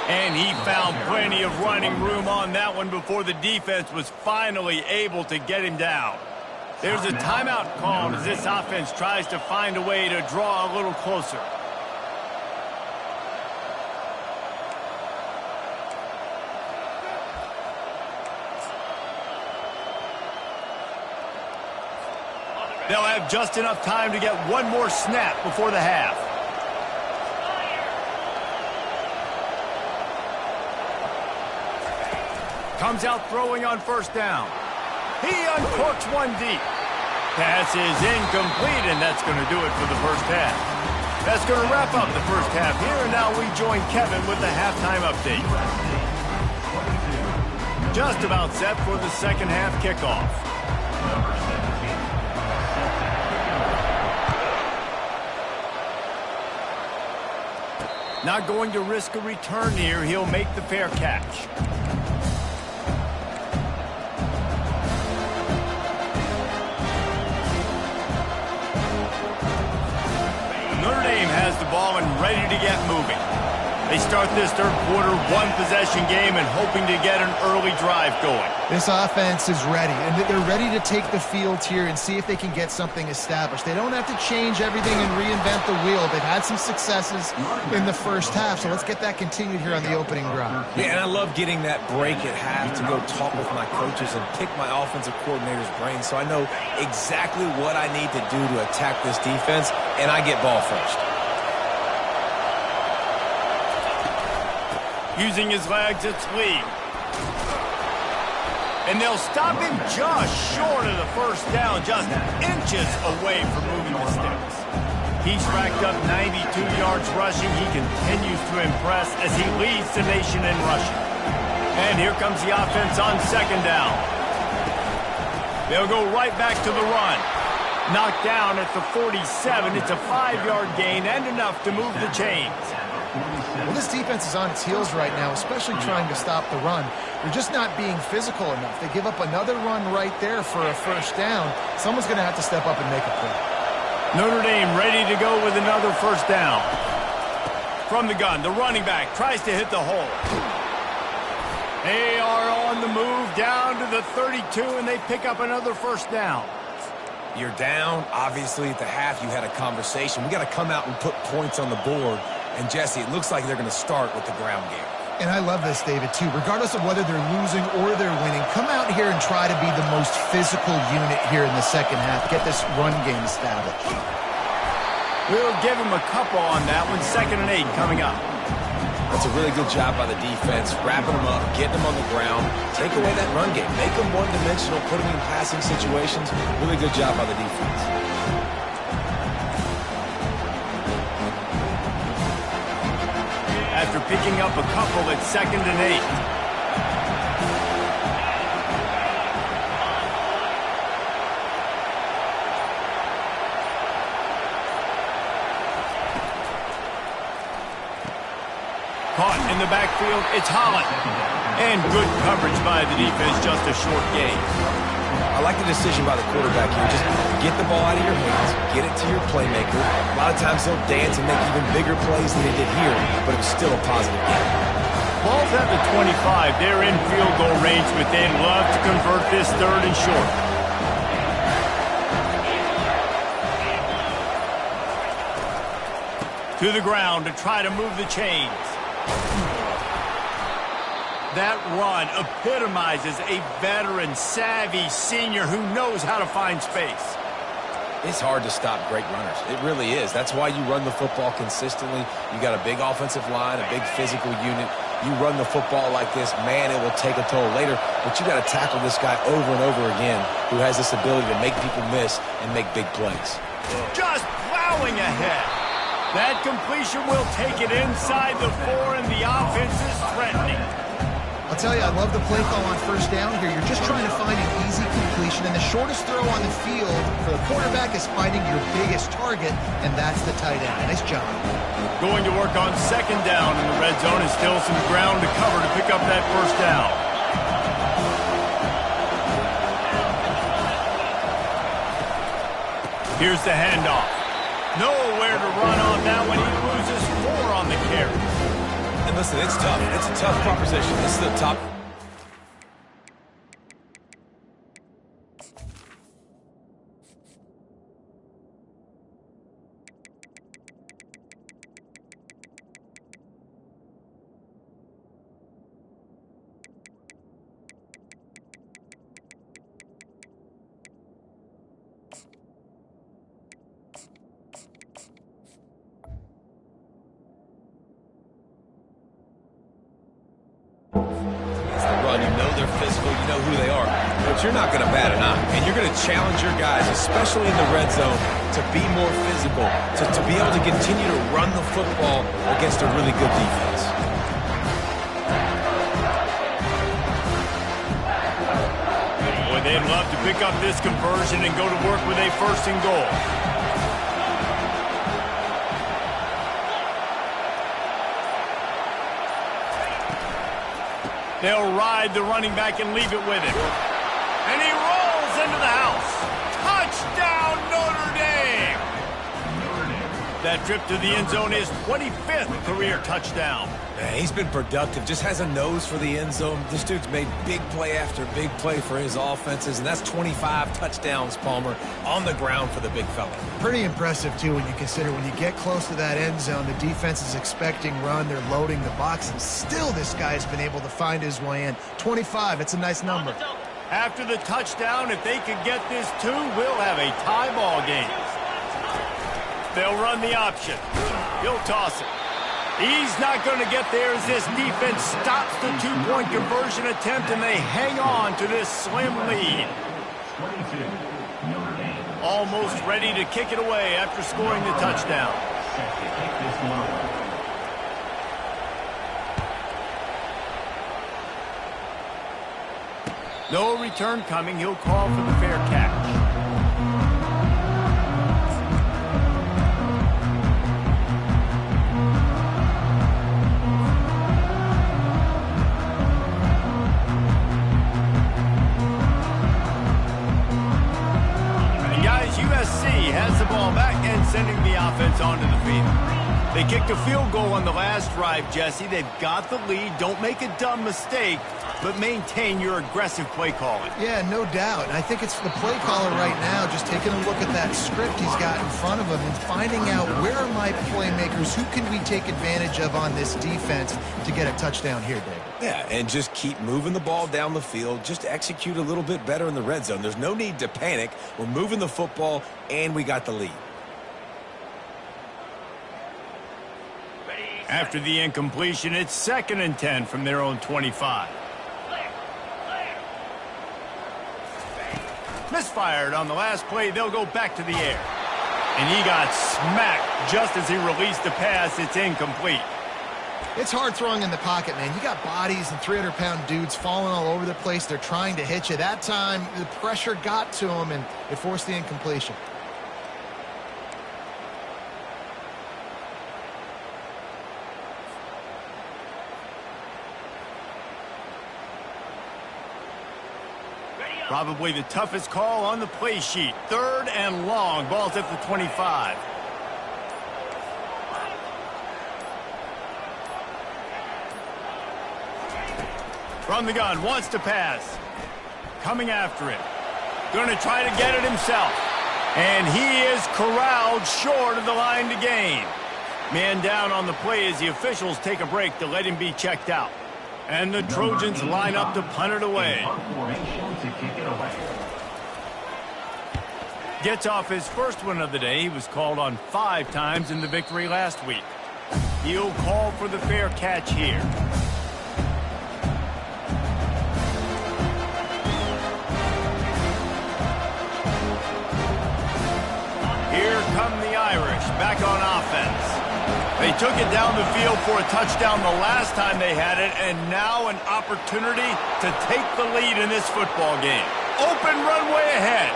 And he found plenty of running room on that one before the defense was finally able to get him down. There's a timeout called as this offense tries to find a way to draw a little closer. They'll have just enough time to get one more snap before the half. Comes out throwing on 1st down. He uncorks one deep. Pass is incomplete, and that's going to do it for the first half. That's going to wrap up the first half here, and now we join Kevin with the halftime update. Just about set for the second half kickoff. Not going to risk a return here. He'll make the fair catch. Notre Dame has the ball and ready to get moving. They start this third quarter one-possession game and hoping to get an early drive going. This offense is ready, and they're ready to take the field here and see if they can get something established. They don't have to change everything and reinvent the wheel. They've had some successes in the first half, so let's get that continued here on the opening drive. Yeah, and I love getting that break at half to go talk with my coaches and pick my offensive coordinator's brain so I know exactly what I need to do to attack this defense, and I get ball first. Using his legs, it's Lee. And they'll stop him just short of the first down, just inches away from moving the sticks. He's racked up 92 yards rushing. He continues to impress as he leads the nation in rushing. And here comes the offense on 2nd down. They'll go right back to the run. Knocked down at the 47. It's a 5-yard gain and enough to move the chains. Well, this defense is on its heels right now, especially trying to stop the run. They're just not being physical enough. They give up another run right there for a 1st down. Someone's going to have to step up and make a play. Notre Dame ready to go with another 1st down. From the gun, the running back tries to hit the hole. They are on the move down to the 32, and they pick up another 1st down. You're down. Obviously, at the half, you had a conversation. We got to come out and put points on the board. And, Jesse, it looks like they're going to start with the ground game. And I love this, David, too. Regardless of whether they're losing or they're winning, come out here and try to be the most physical unit here in the second half. Get this run game established. We'll give them a couple on that one. 2nd and 8 coming up. That's a really good job by the defense, wrapping them up, getting them on the ground, take away that run game, make them one-dimensional, put them in passing situations. Really good job by the defense. After picking up a couple at 2nd and 8. Caught in the backfield, it's Holland. And good coverage by the defense, just a short gain. I like the decision by the quarterback here. Just get the ball out of your hands, get it to your playmaker. A lot of times they'll dance and make even bigger plays than they did here, but it was still a positive game. Ball's at the 25. They're in field goal range, but they'd love to convert this 3rd and short. To the ground to try to move the chains. That run epitomizes a veteran, savvy senior who knows how to find space. It's hard to stop great runners. It really is. That's why you run the football consistently. You got a big offensive line, a big physical unit. You run the football like this, man, it will take a toll later. But you got to tackle this guy over and over again who has this ability to make people miss and make big plays. Just plowing ahead. That completion will take it inside the 4, and the offense is threatening. I'll tell you, I love the play call on first down here. You're just trying to find an easy completion, and the shortest throw on the field for the quarterback is finding your biggest target, and that's the tight end. Nice job. Going to work on second down in the red zone, and still some ground to cover to pick up that first down. Here's the handoff. Nowhere to run on that one. He loses 4 on the carry. And listen, it's tough. It's a tough proposition. This is the top. You're not going to bat an eye, and you're going to challenge your guys, especially in the red zone, to be more physical, to be able to continue to run the football against a really good defense. Boy, they'd love to pick up this conversion and go to work with a 1st and goal. They'll ride the running back and leave it with him. And he rolls into the house. Touchdown, Notre Dame! That trip to the end zone is 25th career touchdown. Man, he's been productive, just has a nose for the end zone. This dude's made big play after big play for his offenses, and that's 25 touchdowns, Palmer, on the ground for the big fella. Pretty impressive, too, when you consider when you get close to that end zone, the defense is expecting run, they're loading the box, and still this guy's been able to find his way in. 25, it's a nice number. After the touchdown, if they could get this 2, we'll have a tie ball game. They'll run the option. He'll toss it. He's not going to get there as this defense stops the 2-point conversion attempt, and they hang on to this slim lead. 22, Notre Dame. Almost ready to kick it away after scoring the touchdown. Set to kick this one away. No return coming. He'll call for the fair catch. And guys, USC has the ball back and sending the offense onto the field. They kicked a field goal on the last drive, Jesse. They've got the lead. Don't make a dumb mistake, but maintain your aggressive play calling. Yeah, no doubt. And I think it's the play caller right now just taking a look at that script he's got in front of him and finding out where are my playmakers, who can we take advantage of on this defense to get a touchdown here, David. Yeah, and just keep moving the ball down the field. Just execute a little bit better in the red zone. There's no need to panic. We're moving the football, and we got the lead. After the incompletion, it's 2nd and 10 from their own 25. Misfired on the last play. They'll go back to the air. And he got smacked just as he released the pass. It's incomplete. It's hard throwing in the pocket, man. You got bodies and 300-pound dudes falling all over the place. They're trying to hit you. That time, the pressure got to him, and it forced the incompletion. Probably the toughest call on the play sheet. 3rd and long. Ball's at the 25. From the gun, wants to pass. Coming after him. Going to try to get it himself. And he is corralled short of the line to gain. Man down on the play as the officials take a break to let him be checked out. And the Trojans line up to punt it away. Formation to kick it away. Gets off his first one of the day. He was called on 5 times in the victory last week. He'll call for the fair catch here. Here come the Irish back on offense. They took it down the field for a touchdown the last time they had it, and now an opportunity to take the lead in this football game. Open runway ahead.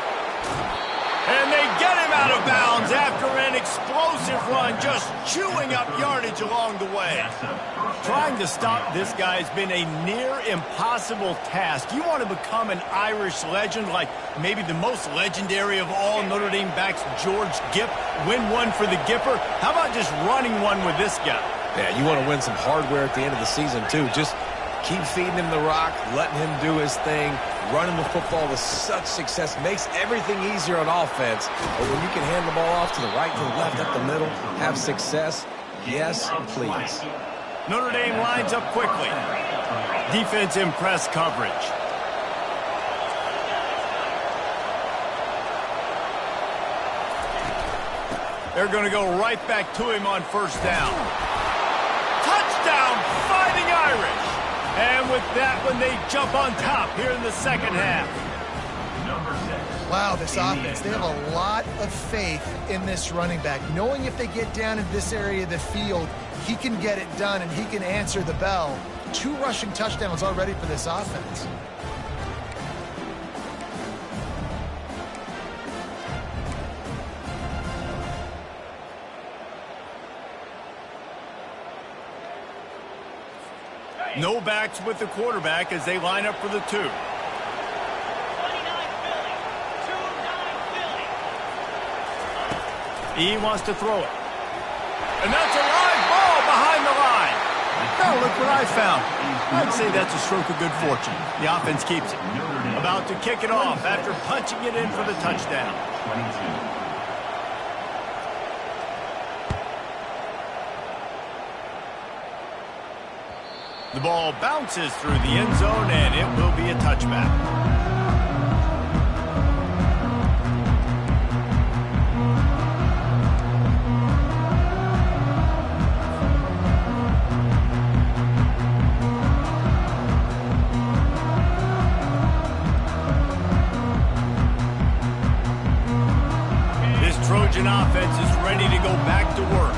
And they get him out of bounds after an explosive run, just chewing up yardage along the way. Trying to stop this guy has been a near impossible task. You want to become an Irish legend, like maybe the most legendary of all Notre Dame backs, George Gipp, win one for the Gipper. How about just running one with this guy? Yeah, you want to win some hardware at the end of the season, too. Just keep feeding him the rock, letting him do his thing. Running the football with such success makes everything easier on offense. But when you can hand the ball off to the right, to the left, up the middle, have success, yes, please. Notre Dame lines up quickly. Defense in press coverage. They're going to go right back to him on first down. Touchdown, Fighting Irish. And with that one, they jump on top here in the second half. Wow, this offense, they have a lot of faith in this running back. Knowing if they get down in this area of the field, he can get it done and he can answer the bell. 2 rushing touchdowns already for this offense. No backs with the quarterback as they line up for the 2. 29 Philly. He wants to throw it. And that's a live ball behind the line. Now look what I found. I'd say that's a stroke of good fortune. The offense keeps it. About to kick it off after punching it in for the touchdown. 22. The ball bounces through the end zone, and it will be a touchback. This Trojan offense is ready to go back to work.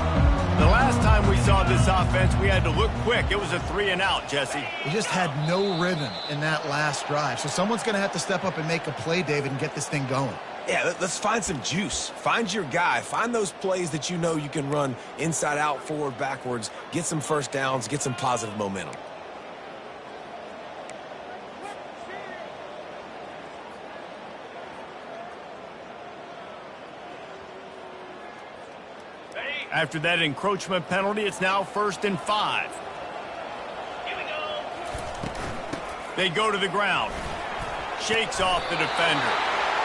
The last time we saw this offense, we had to look quick. It was a 3-and-out, Jesse. They just had no rhythm in that last drive. So someone's going to have to step up and make a play, David, and get this thing going. Yeah, let's find some juice. Find your guy. Find those plays that you know you can run inside out, forward, backwards. Get some first downs. Get some positive momentum. After that encroachment penalty, it's now 1st and 5. Here we go. They go to the ground. Shakes off the defender.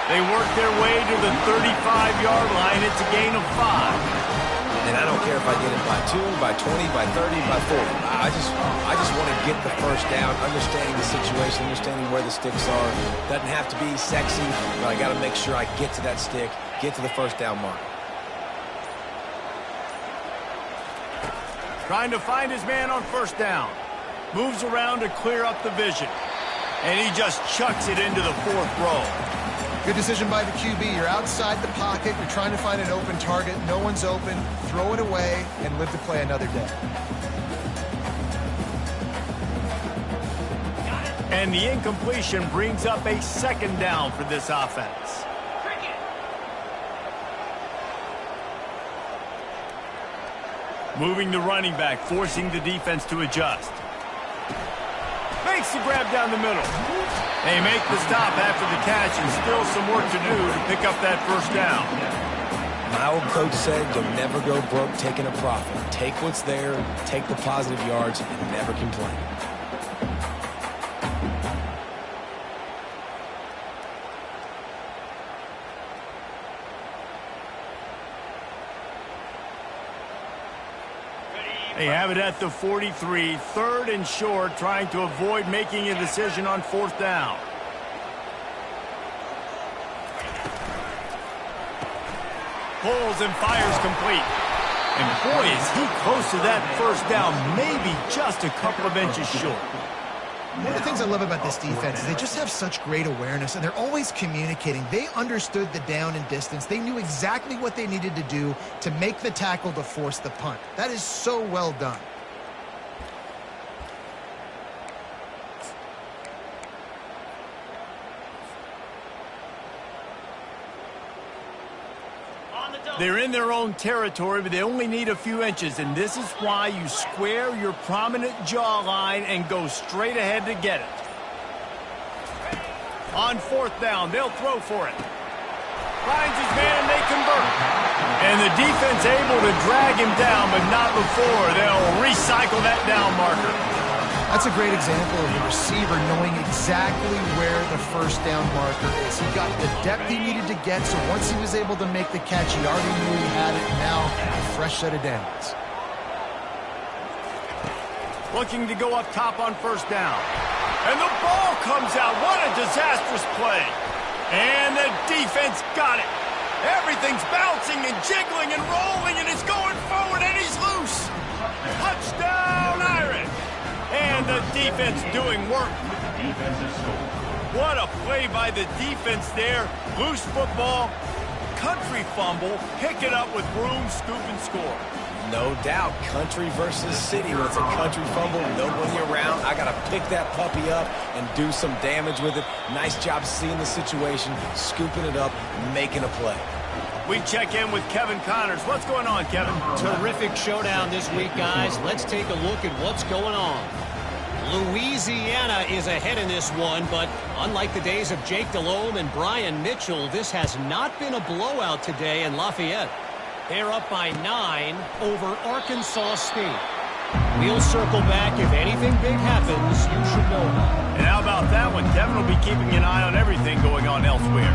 They work their way to the 35-yard line. It's a gain of 5. And I don't care if I get it by 2, by 20, by 30, by 40. I just want to get the first down, understanding the situation, understanding where the sticks are. Doesn't have to be sexy, but I got to make sure I get to that stick, get to the first down mark. Trying to find his man on first down. Moves around to clear up the vision. And he just chucks it into the 4th row. Good decision by the QB. You're outside the pocket. You're trying to find an open target. No one's open. Throw it away and live to play another day. And the incompletion brings up a 2nd down for this offense. Moving the running back, forcing the defense to adjust. Makes the grab down the middle. They make the stop after the catch, and still some work to do to pick up that first down. My old coach said you'll never go broke taking a profit. Take what's there, take the positive yards, and never complain. They have it at the 43, 3rd and short, trying to avoid making a decision on 4th down. Pulls and fires complete. And boy, is he close to that 1st down, maybe just a couple of inches short. One of the things I love about this defense is they just have such great awareness, and they're always communicating. They understood the down and distance. They knew exactly what they needed to do to make the tackle to force the punt. That is so well done. They're in their own territory, but they only need a few inches, and this is why you square your prominent jawline and go straight ahead to get it. On 4th down, they'll throw for it. Finds his man, and they convert. And the defense able to drag him down, but not before. They'll recycle that down marker. That's a great example of the receiver knowing exactly where the 1st down marker is. He got the depth he needed to get, so once he was able to make the catch, he already knew he had it. Now, a fresh set of downs. Looking to go up top on 1st down. And the ball comes out. What a disastrous play. And the defense got it. Everything's bouncing and jiggling and rolling, and it's going forward, and he's loose. Touchdown, Irish. And the defense doing work. What a play by the defense there. Loose football, country fumble, pick it up with room, scoop, and score. No doubt, country versus city. When it's a country fumble, nobody around. I got to pick that puppy up and do some damage with it. Nice job seeing the situation, scooping it up, making a play. We check in with Kevin Connors. What's going on, Kevin? Terrific showdown this week, guys. Let's take a look at what's going on. Louisiana is ahead in this one, but unlike the days of Jake Delhomme and Brian Mitchell, this has not been a blowout today in Lafayette. They're up by 9 over Arkansas State. We'll circle back. If anything big happens, you should know about it. And how about that one? Kevin will be keeping an eye on everything going on elsewhere.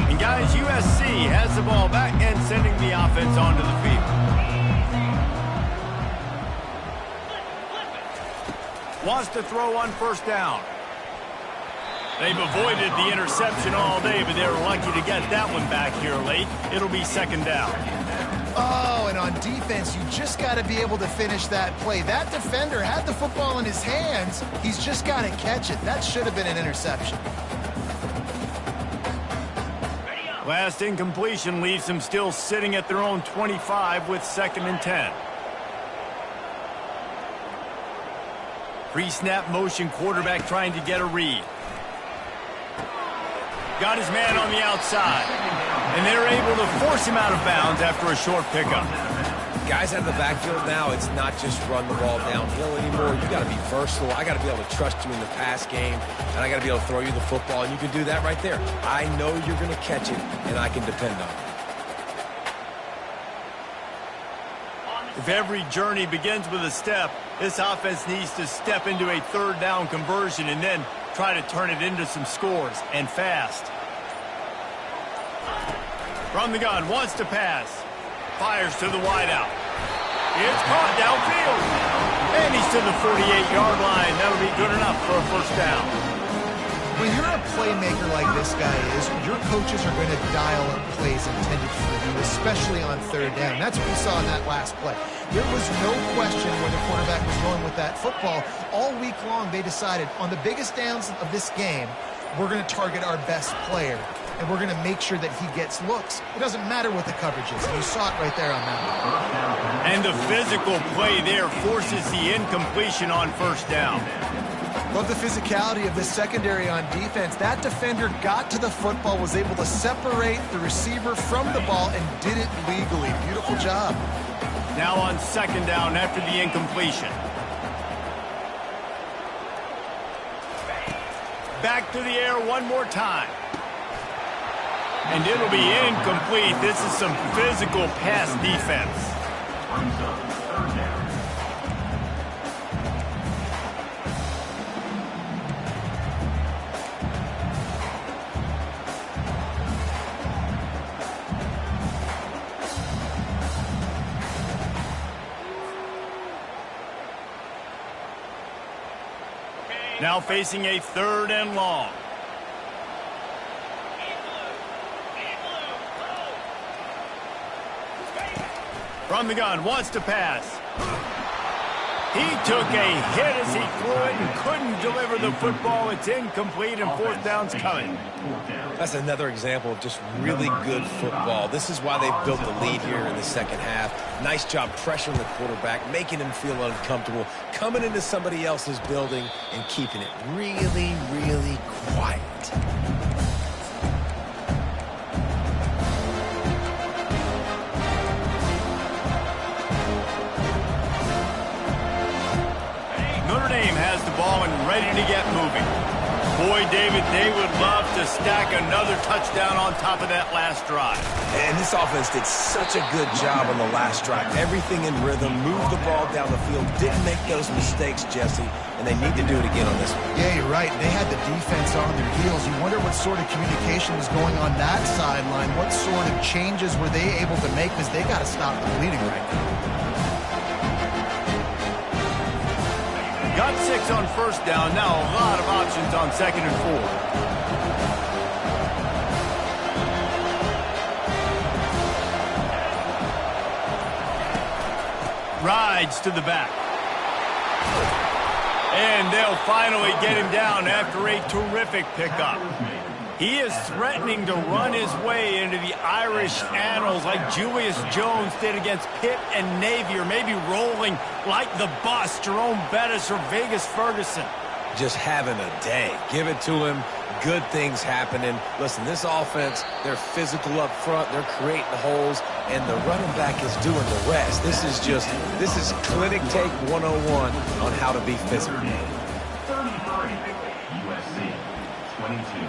And guys, USC has the ball back and sending the offense onto the field. Wants to throw on 1st down. They've avoided the interception all day, but they were lucky to get that one back here late. It'll be 2nd down. Oh, and on defense, you just got to be able to finish that play. That defender had the football in his hands. He's just got to catch it. That should have been an interception. Last incompletion leaves them still sitting at their own 25 with 2nd and 10. Pre-snap motion, quarterback trying to get a read. Got his man on the outside. And they're able to force him out of bounds after a short pickup. Guys out of the backfield now, it's not just run the ball downhill anymore. You got to be versatile. I got to be able to trust you in the pass game, and I got to be able to throw you the football, and you can do that right there. I know you're going to catch it, and I can depend on it. If every journey begins with a step, this offense needs to step into a 3rd down conversion and then try to turn it into some scores, and fast. From the gun, wants to pass. Fires to the wideout. It's caught downfield. And he's to the 48-yard line. That'll be good enough for a 1st down. When you're a playmaker like this guy is, your coaches are going to dial up plays intended for you, especially on 3rd down. That's what we saw in that last play. There was no question where the quarterback was going with that football. All week long, they decided on the biggest downs of this game, we're going to target our best player, and we're going to make sure that he gets looks. It doesn't matter what the coverage is. You saw it right there on that one. And the physical play there forces the incompletion on 1st down. Love the physicality of the secondary on defense. That defender got to the football, was able to separate the receiver from the ball, and did it legally. Beautiful job. Now on 2nd down after the incompletion. Back to the air one more time. And it'll be incomplete. This is some physical pass defense. Now facing a 3rd and long. From the gun, wants to pass. He took a hit as he threw it and couldn't deliver the football. It's incomplete and 4th down's coming. That's another example of just really good football. This is why they've built the lead here in the 2nd half. Nice job pressuring the quarterback, making him feel uncomfortable, coming into somebody else's building and keeping it really, really quiet. Notre Dame has the ball and ready to get moving. Boy, David, they would love to stack another touchdown on top of that last drive. And this offense did such a good job on the last drive. Everything in rhythm, moved the ball down the field, didn't make those mistakes, Jesse, and they need to do it again on this one. Yeah, you're right. They had the defense on their heels. You wonder what sort of communication was going on that sideline. What sort of changes were they able to make, because they got to stop the bleeding right now. Got 6 on 1st down. Now a lot of options on 2nd and 4. Rides to the back. And they'll finally get him down after a terrific pickup. He is threatening to run his way into the Irish annals like Julius Jones did against Pitt and Navy, or maybe rolling like the bus, Jerome Bettis or Vegas Ferguson. Just having a day. Give it to him. Good things happening. Listen, this offense, they're physical up front. They're creating holes, and the running back is doing the rest. This is clinic take 101 on how to be physical. 33, USC 22.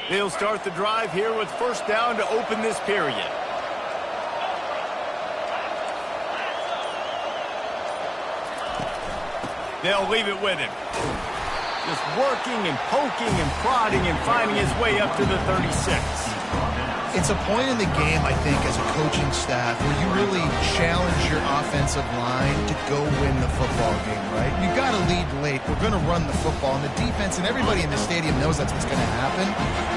They'll start the drive here with 1st down to open this period. They'll leave it with him. Just working and poking and prodding and finding his way up to the 36. It's a point in the game, I think, as a coaching staff where you really challenge your offensive line to go win the football game, right? You got to lead late. We're going to run the football, and the defense and everybody in the stadium knows that's what's going to happen.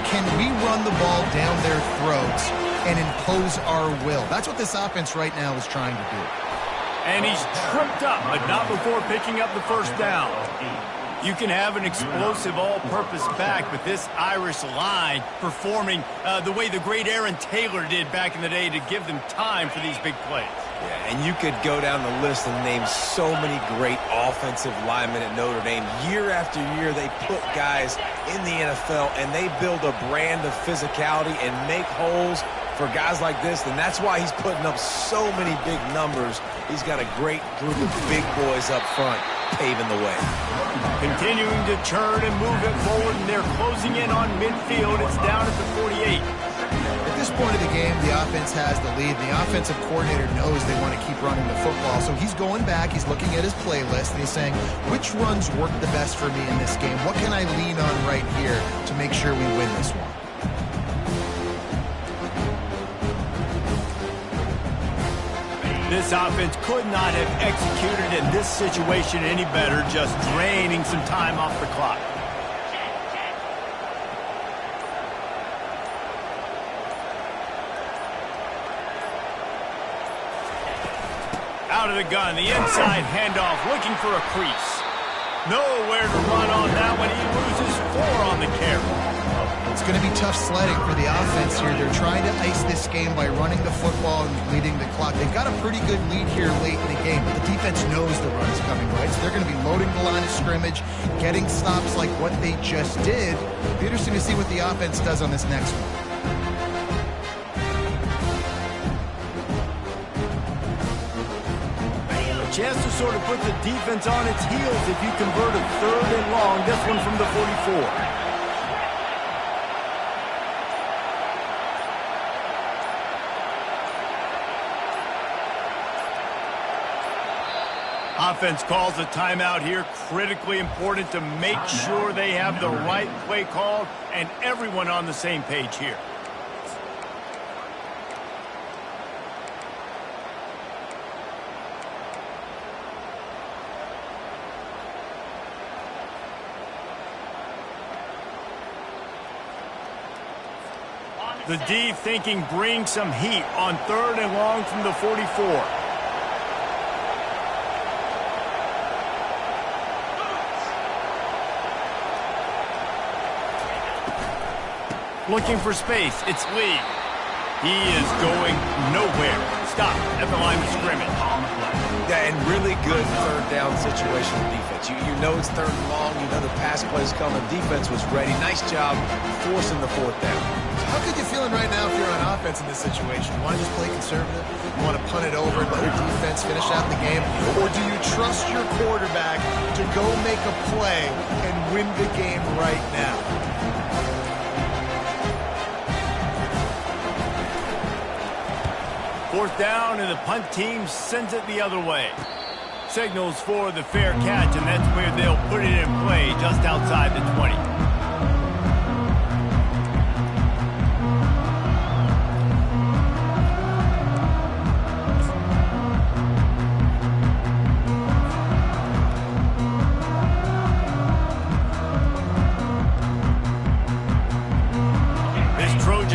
Can we run the ball down their throats and impose our will? That's what this offense right now is trying to do. And he's tripped up, but not before picking up the 1st down. You can have an explosive all-purpose back, but this Irish line performing the way the great Aaron Taylor did back in the day to give them time for these big plays. Yeah, and you could go down the list and name so many great offensive linemen at Notre Dame. Year after year, they put guys in the NFL, and they build a brand of physicality and make holes for guys like this, and that's why he's putting up so many big numbers. He's got a great group of big boys up front paving the way. Continuing to churn and move it forward, and they're closing in on midfield. It's down at the 48. At this point of the game, the offense has the lead. The offensive coordinator knows they want to keep running the football, so he's going back, he's looking at his playlist, and he's saying, which runs work the best for me in this game? What can I lean on right here to make sure we win this one? This offense could not have executed in this situation any better, just draining some time off the clock. Out of the gun, the inside handoff, looking for a crease. Nowhere to run on that one. He loses 4 on the carry. It's going to be tough sledding for the offense here. They're trying to ice this game by running the football and leading the clock. They've got a pretty good lead here late in the game, but the defense knows the run's coming, right? So they're going to be loading the line of scrimmage, getting stops like what they just did. It'll be interesting to see what the offense does on this next one. A chance to sort of put the defense on its heels if you convert a 3rd and long. This one from the 44. Offense calls a timeout here. Critically important to make sure they have the right play called and everyone on the same page here. The D thinking bring some heat on 3rd and long from the 44. Looking for space. It's Lee. He is going nowhere. Stop at the line of scrimmage. Yeah, and really good 3rd down situational defense. You know it's 3rd and long. You know the pass play's coming. Defense was ready. Nice job forcing the 4th down. How could you feeling right now if you're on offense in this situation? You want to just play conservative? You want to punt it over and let your defense finish out the game? Or do you trust your quarterback to go make a play and win the game right now? Fourth down, and the punt team sends it the other way. Signals for the fair catch, and that's where they'll put it in play just outside the 20.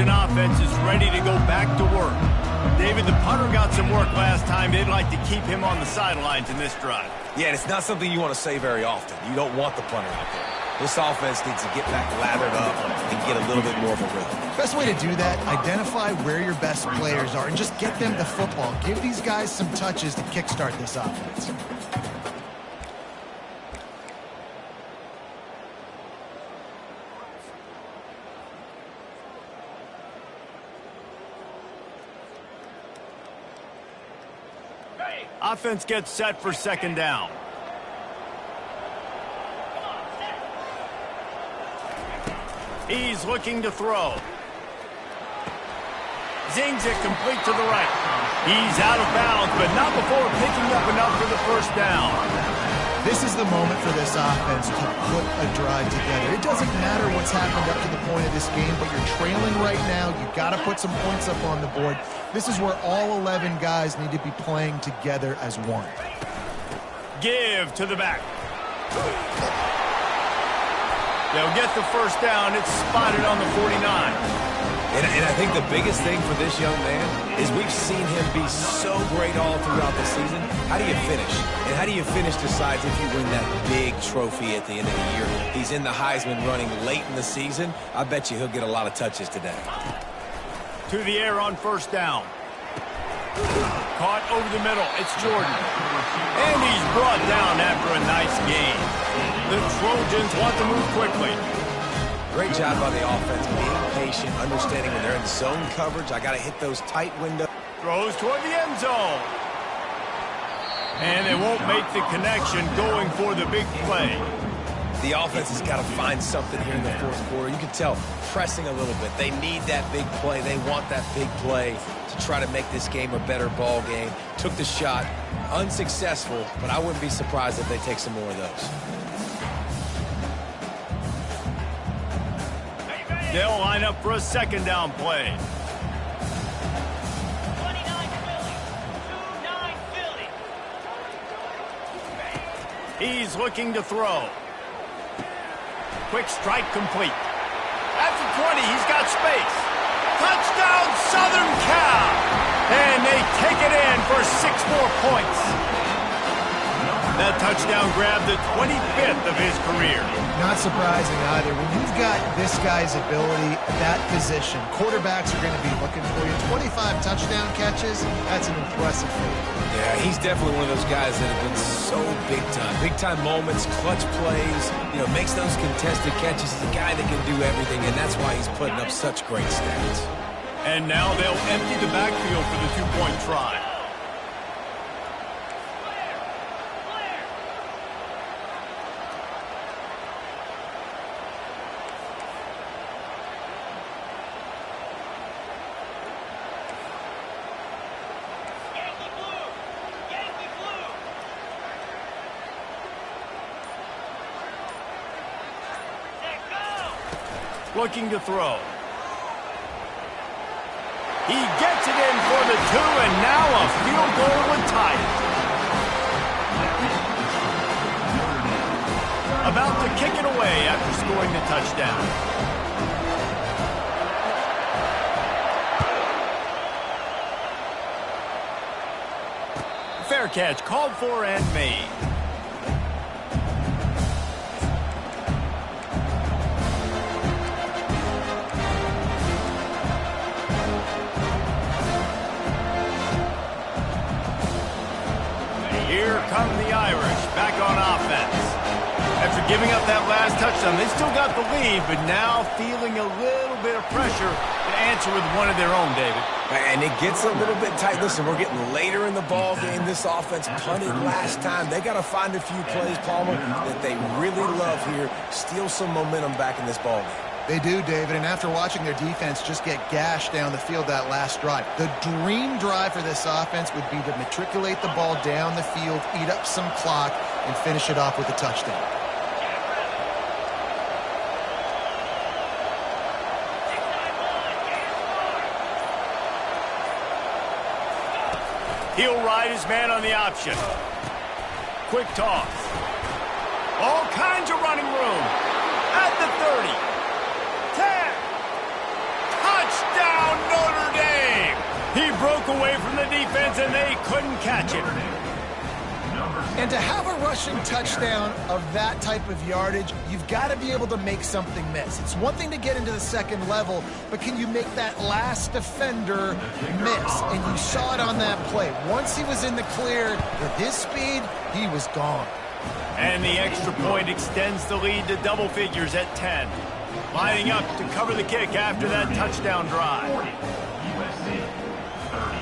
Offense is ready to go back to work. David, the punter got some work last time. They'd like to keep him on the sidelines in this drive. Yeah, and it's not something you want to say very often. You don't want the punter out there. This offense needs to get back lathered up and get a little bit more of a rhythm. Best way to do that, identify where your best players are and just get them the football. Give these guys some touches to kickstart this offense. Offense gets set for 2nd down. He's looking to throw. Zings it complete to the right. He's out of bounds, but not before picking up enough for the 1st down. This is the moment for this offense to put a drive together. It doesn't matter what's happened up to the point of this game, but you're trailing right now. You've got to put some points up on the board. This is where all 11 guys need to be playing together as one. Give to the back. They'll get the 1st down. It's spotted on the 49. And I think the biggest thing for this young man is we've seen him be so great all throughout the season. How do you finish? And how do you finish decides if you win that big trophy at the end of the year. He's in the Heisman running late in the season. I bet you he'll get a lot of touches today. To the air on 1st down. Caught over the middle. It's Jordan. And he's brought down after a nice gain. The Trojans want to move quickly. Great job by the offense, being patient, understanding when they're in zone coverage. I got to hit those tight windows. Throws toward the end zone. And they won't make the connection going for the big play. The offense has got to find something here in the 4th quarter. You can tell pressing a little bit. They need that big play. They want that big play to try to make this game a better ball game. Took the shot, unsuccessful, but I wouldn't be surprised if they take some more of those. They'll line up for a 2nd down play. 29 Philly. 2-9 Philly. He's looking to throw. Quick strike complete. At the 20, he's got space. Touchdown, Southern Cal! And they take it in for 6 more points. That touchdown grabbed the 25th of his career. Not surprising either. When you've got this guy's ability at that position, quarterbacks are going to be looking for you. 25 touchdown catches, that's an impressive feat. Yeah, he's definitely one of those guys that have been so big time. Big time moments, clutch plays, makes those contested catches. He's a guy that can do everything, and that's why he's putting up such great stats. And now they'll empty the backfield for the 2-point try. looking to throw. He gets it in for the 2, and now a field goal would tie it. About to kick it away after scoring the touchdown. Fair catch called for and made. Here come the Irish back on offense. After giving up that last touchdown, they still got the lead, but now feeling a little bit of pressure to answer with one of their own, David. And it gets a little bit tight. Listen, we're getting later in the ball game. This offense punted last time. They got to find a few plays, Palmer, that they really love here. Steal some momentum back in this ball game. They do, David, and after watching their defense just get gashed down the field that last drive, the dream drive for this offense would be to matriculate the ball down the field, eat up some clock, and finish it off with a touchdown. He'll ride his man on the option. Quick toss. All kinds of running room. At the 30. 10. Touchdown, Notre Dame. He broke away from the defense, and they couldn't catch him. And to have a rushing touchdown of that type of yardage, you've got to be able to make something miss. It's one thing to get into the second level, but can you make that last defender miss? And you saw it on that play. Once he was in the clear, with his speed, he was gone. And the extra point extends the lead to double figures at 10. Lining up to cover the kick after that touchdown drive. USC 30.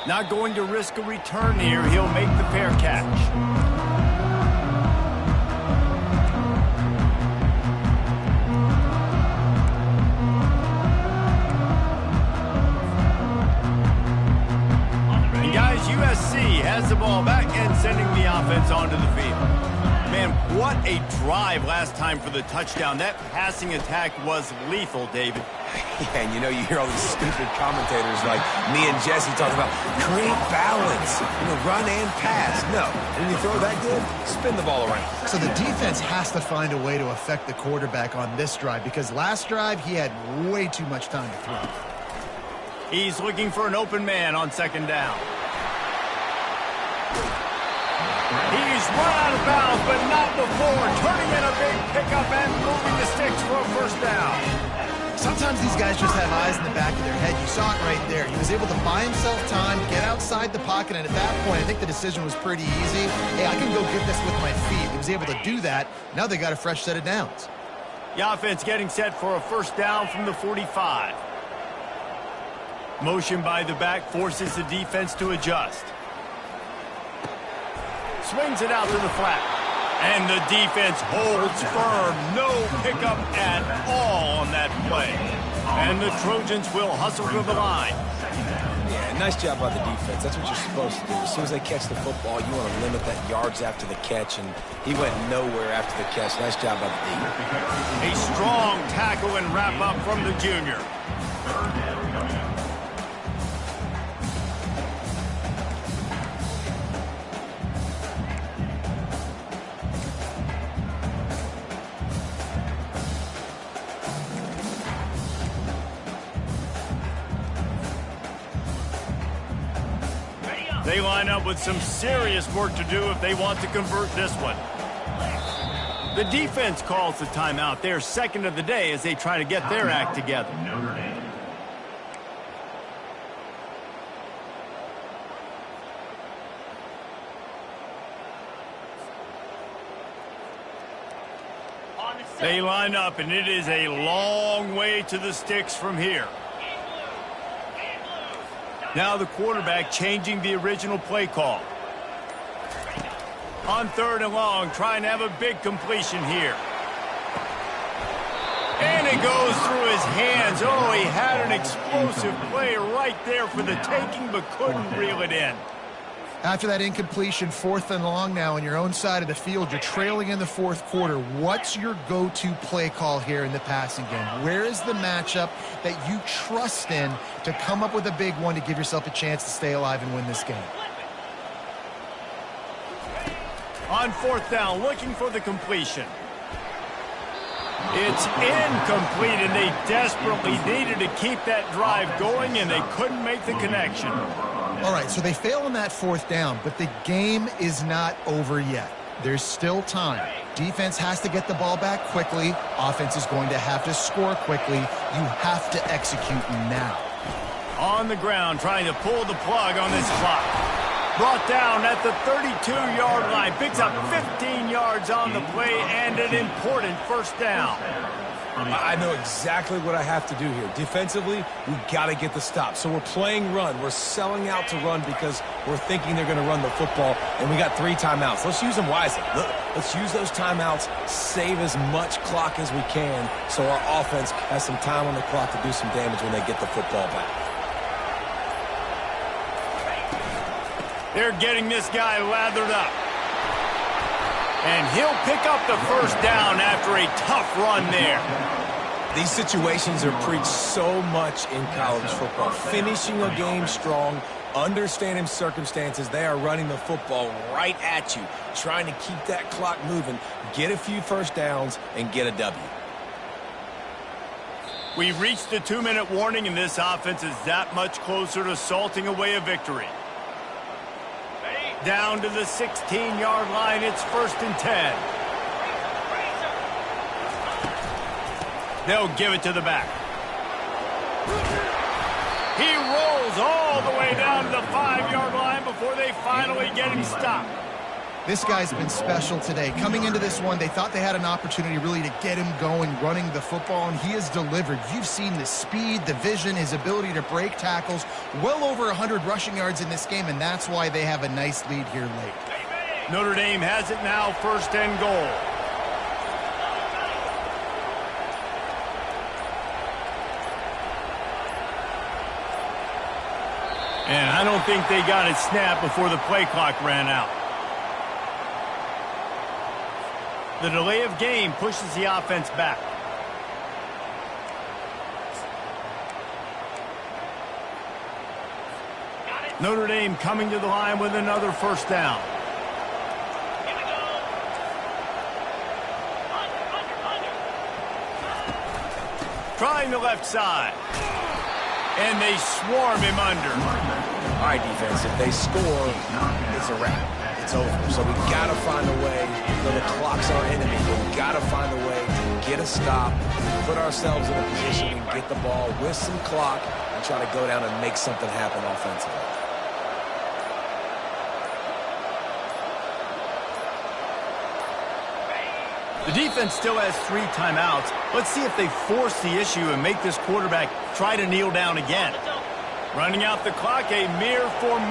Not going to risk a return here. He'll make the fair catch. And guys, USC has the ball back and sending the offense onto the field. Man, what a drive last time for the touchdown. That passing attack was lethal, David. Yeah, and you know, you hear all these stupid commentators like me and Jesse talking about create balance, run and pass. No, when you throw that good, spin the ball around. So the defense has to find a way to affect the quarterback on this drive, because last drive he had way too much time to throw. He's looking for an open man on second down. He's run out of bounds, but not before turning in a big pickup and moving the sticks for a first down. Sometimes these guys just have eyes in the back of their head. You saw it right there. He was able to buy himself time, get outside the pocket, and at that point, I think the decision was pretty easy. Hey, I can go get this with my feet. He was able to do that. Now they got a fresh set of downs. The offense getting set for a first down from the 45. Motion by the back forces the defense to adjust. Swings it out to the flat. And the defense holds firm. No pickup at all on that play. And the Trojans will hustle to the line. Yeah, nice job by the defense. That's what you're supposed to do. As soon as they catch the football, you want to limit that yards after the catch, and he went nowhere after the catch. Nice job by the defense. A strong tackle and wrap up from the junior. They line up with some serious work to do if they want to convert this one. The defense calls the timeout. They're second of the day as they try to get their act together. Notre Dame. They line up, and it is a long way to the sticks from here. Now the quarterback changing the original play call. On third and long, trying to have a big completion here. And it goes through his hands. Oh, he had an explosive play right there for the taking, but couldn't reel it in. After that incompletion, 4th and long now on your own side of the field, you're trailing in the 4th quarter. What's your go-to play call here in the passing game? Where is the matchup that you trust in to come up with a big one to give yourself a chance to stay alive and win this game? On 4th down, looking for the completion. It's incomplete, and they desperately needed to keep that drive going, and they couldn't make the connection. All right, so they fail on that 4th down, but the game is not over yet. There's still time. Defense has to get the ball back quickly. Offense is going to have to score quickly. You have to execute now. On the ground, trying to pull the plug on this clock. Brought down at the 32-yard line. Picks up 15 yards on the play and an important 1st down. I know exactly what I have to do here. Defensively, we've got to get the stop. So we're playing run. We're selling out to run because we're thinking they're going to run the football, and we got 3 timeouts. Let's use them wisely. Let's use those timeouts, save as much clock as we can so our offense has some time on the clock to do some damage when they get the football back. They're getting this guy lathered up. And he'll pick up the 1st down after a tough run there. These situations are preached so much in college football. Finishing a game strong, understanding circumstances. They are running the football right at you, trying to keep that clock moving, get a few 1st downs, and get a W. We've reached the 2-minute warning, and this offense is that much closer to salting away a victory. Down to the 16-yard line, it's 1st and 10. They'll give it to the back. He rolls all the way down to the 5-yard line before they finally get him stopped. This guy's been special today. Coming into this one, they thought they had an opportunity really to get him going, running the football, and he has delivered. You've seen the speed, the vision, his ability to break tackles. Well over 100 rushing yards in this game, and that's why they have a nice lead here late. Notre Dame has it now, 1st and goal. And I don't think they got it snapped before the play clock ran out. The delay of game pushes the offense back. Notre Dame coming to the line with another 1st down. Trying the left side. And they swarm him under. All right, defense, if they score, it's a wrap. It's over. So we've got to find a way. The clock's our enemy. We've got to find a way to get a stop, put ourselves in a position and get the ball with some clock and try to go down and make something happen offensively. The defense still has 3 timeouts. Let's see if they force the issue and make this quarterback try to kneel down again. Running out the clock, a mere 4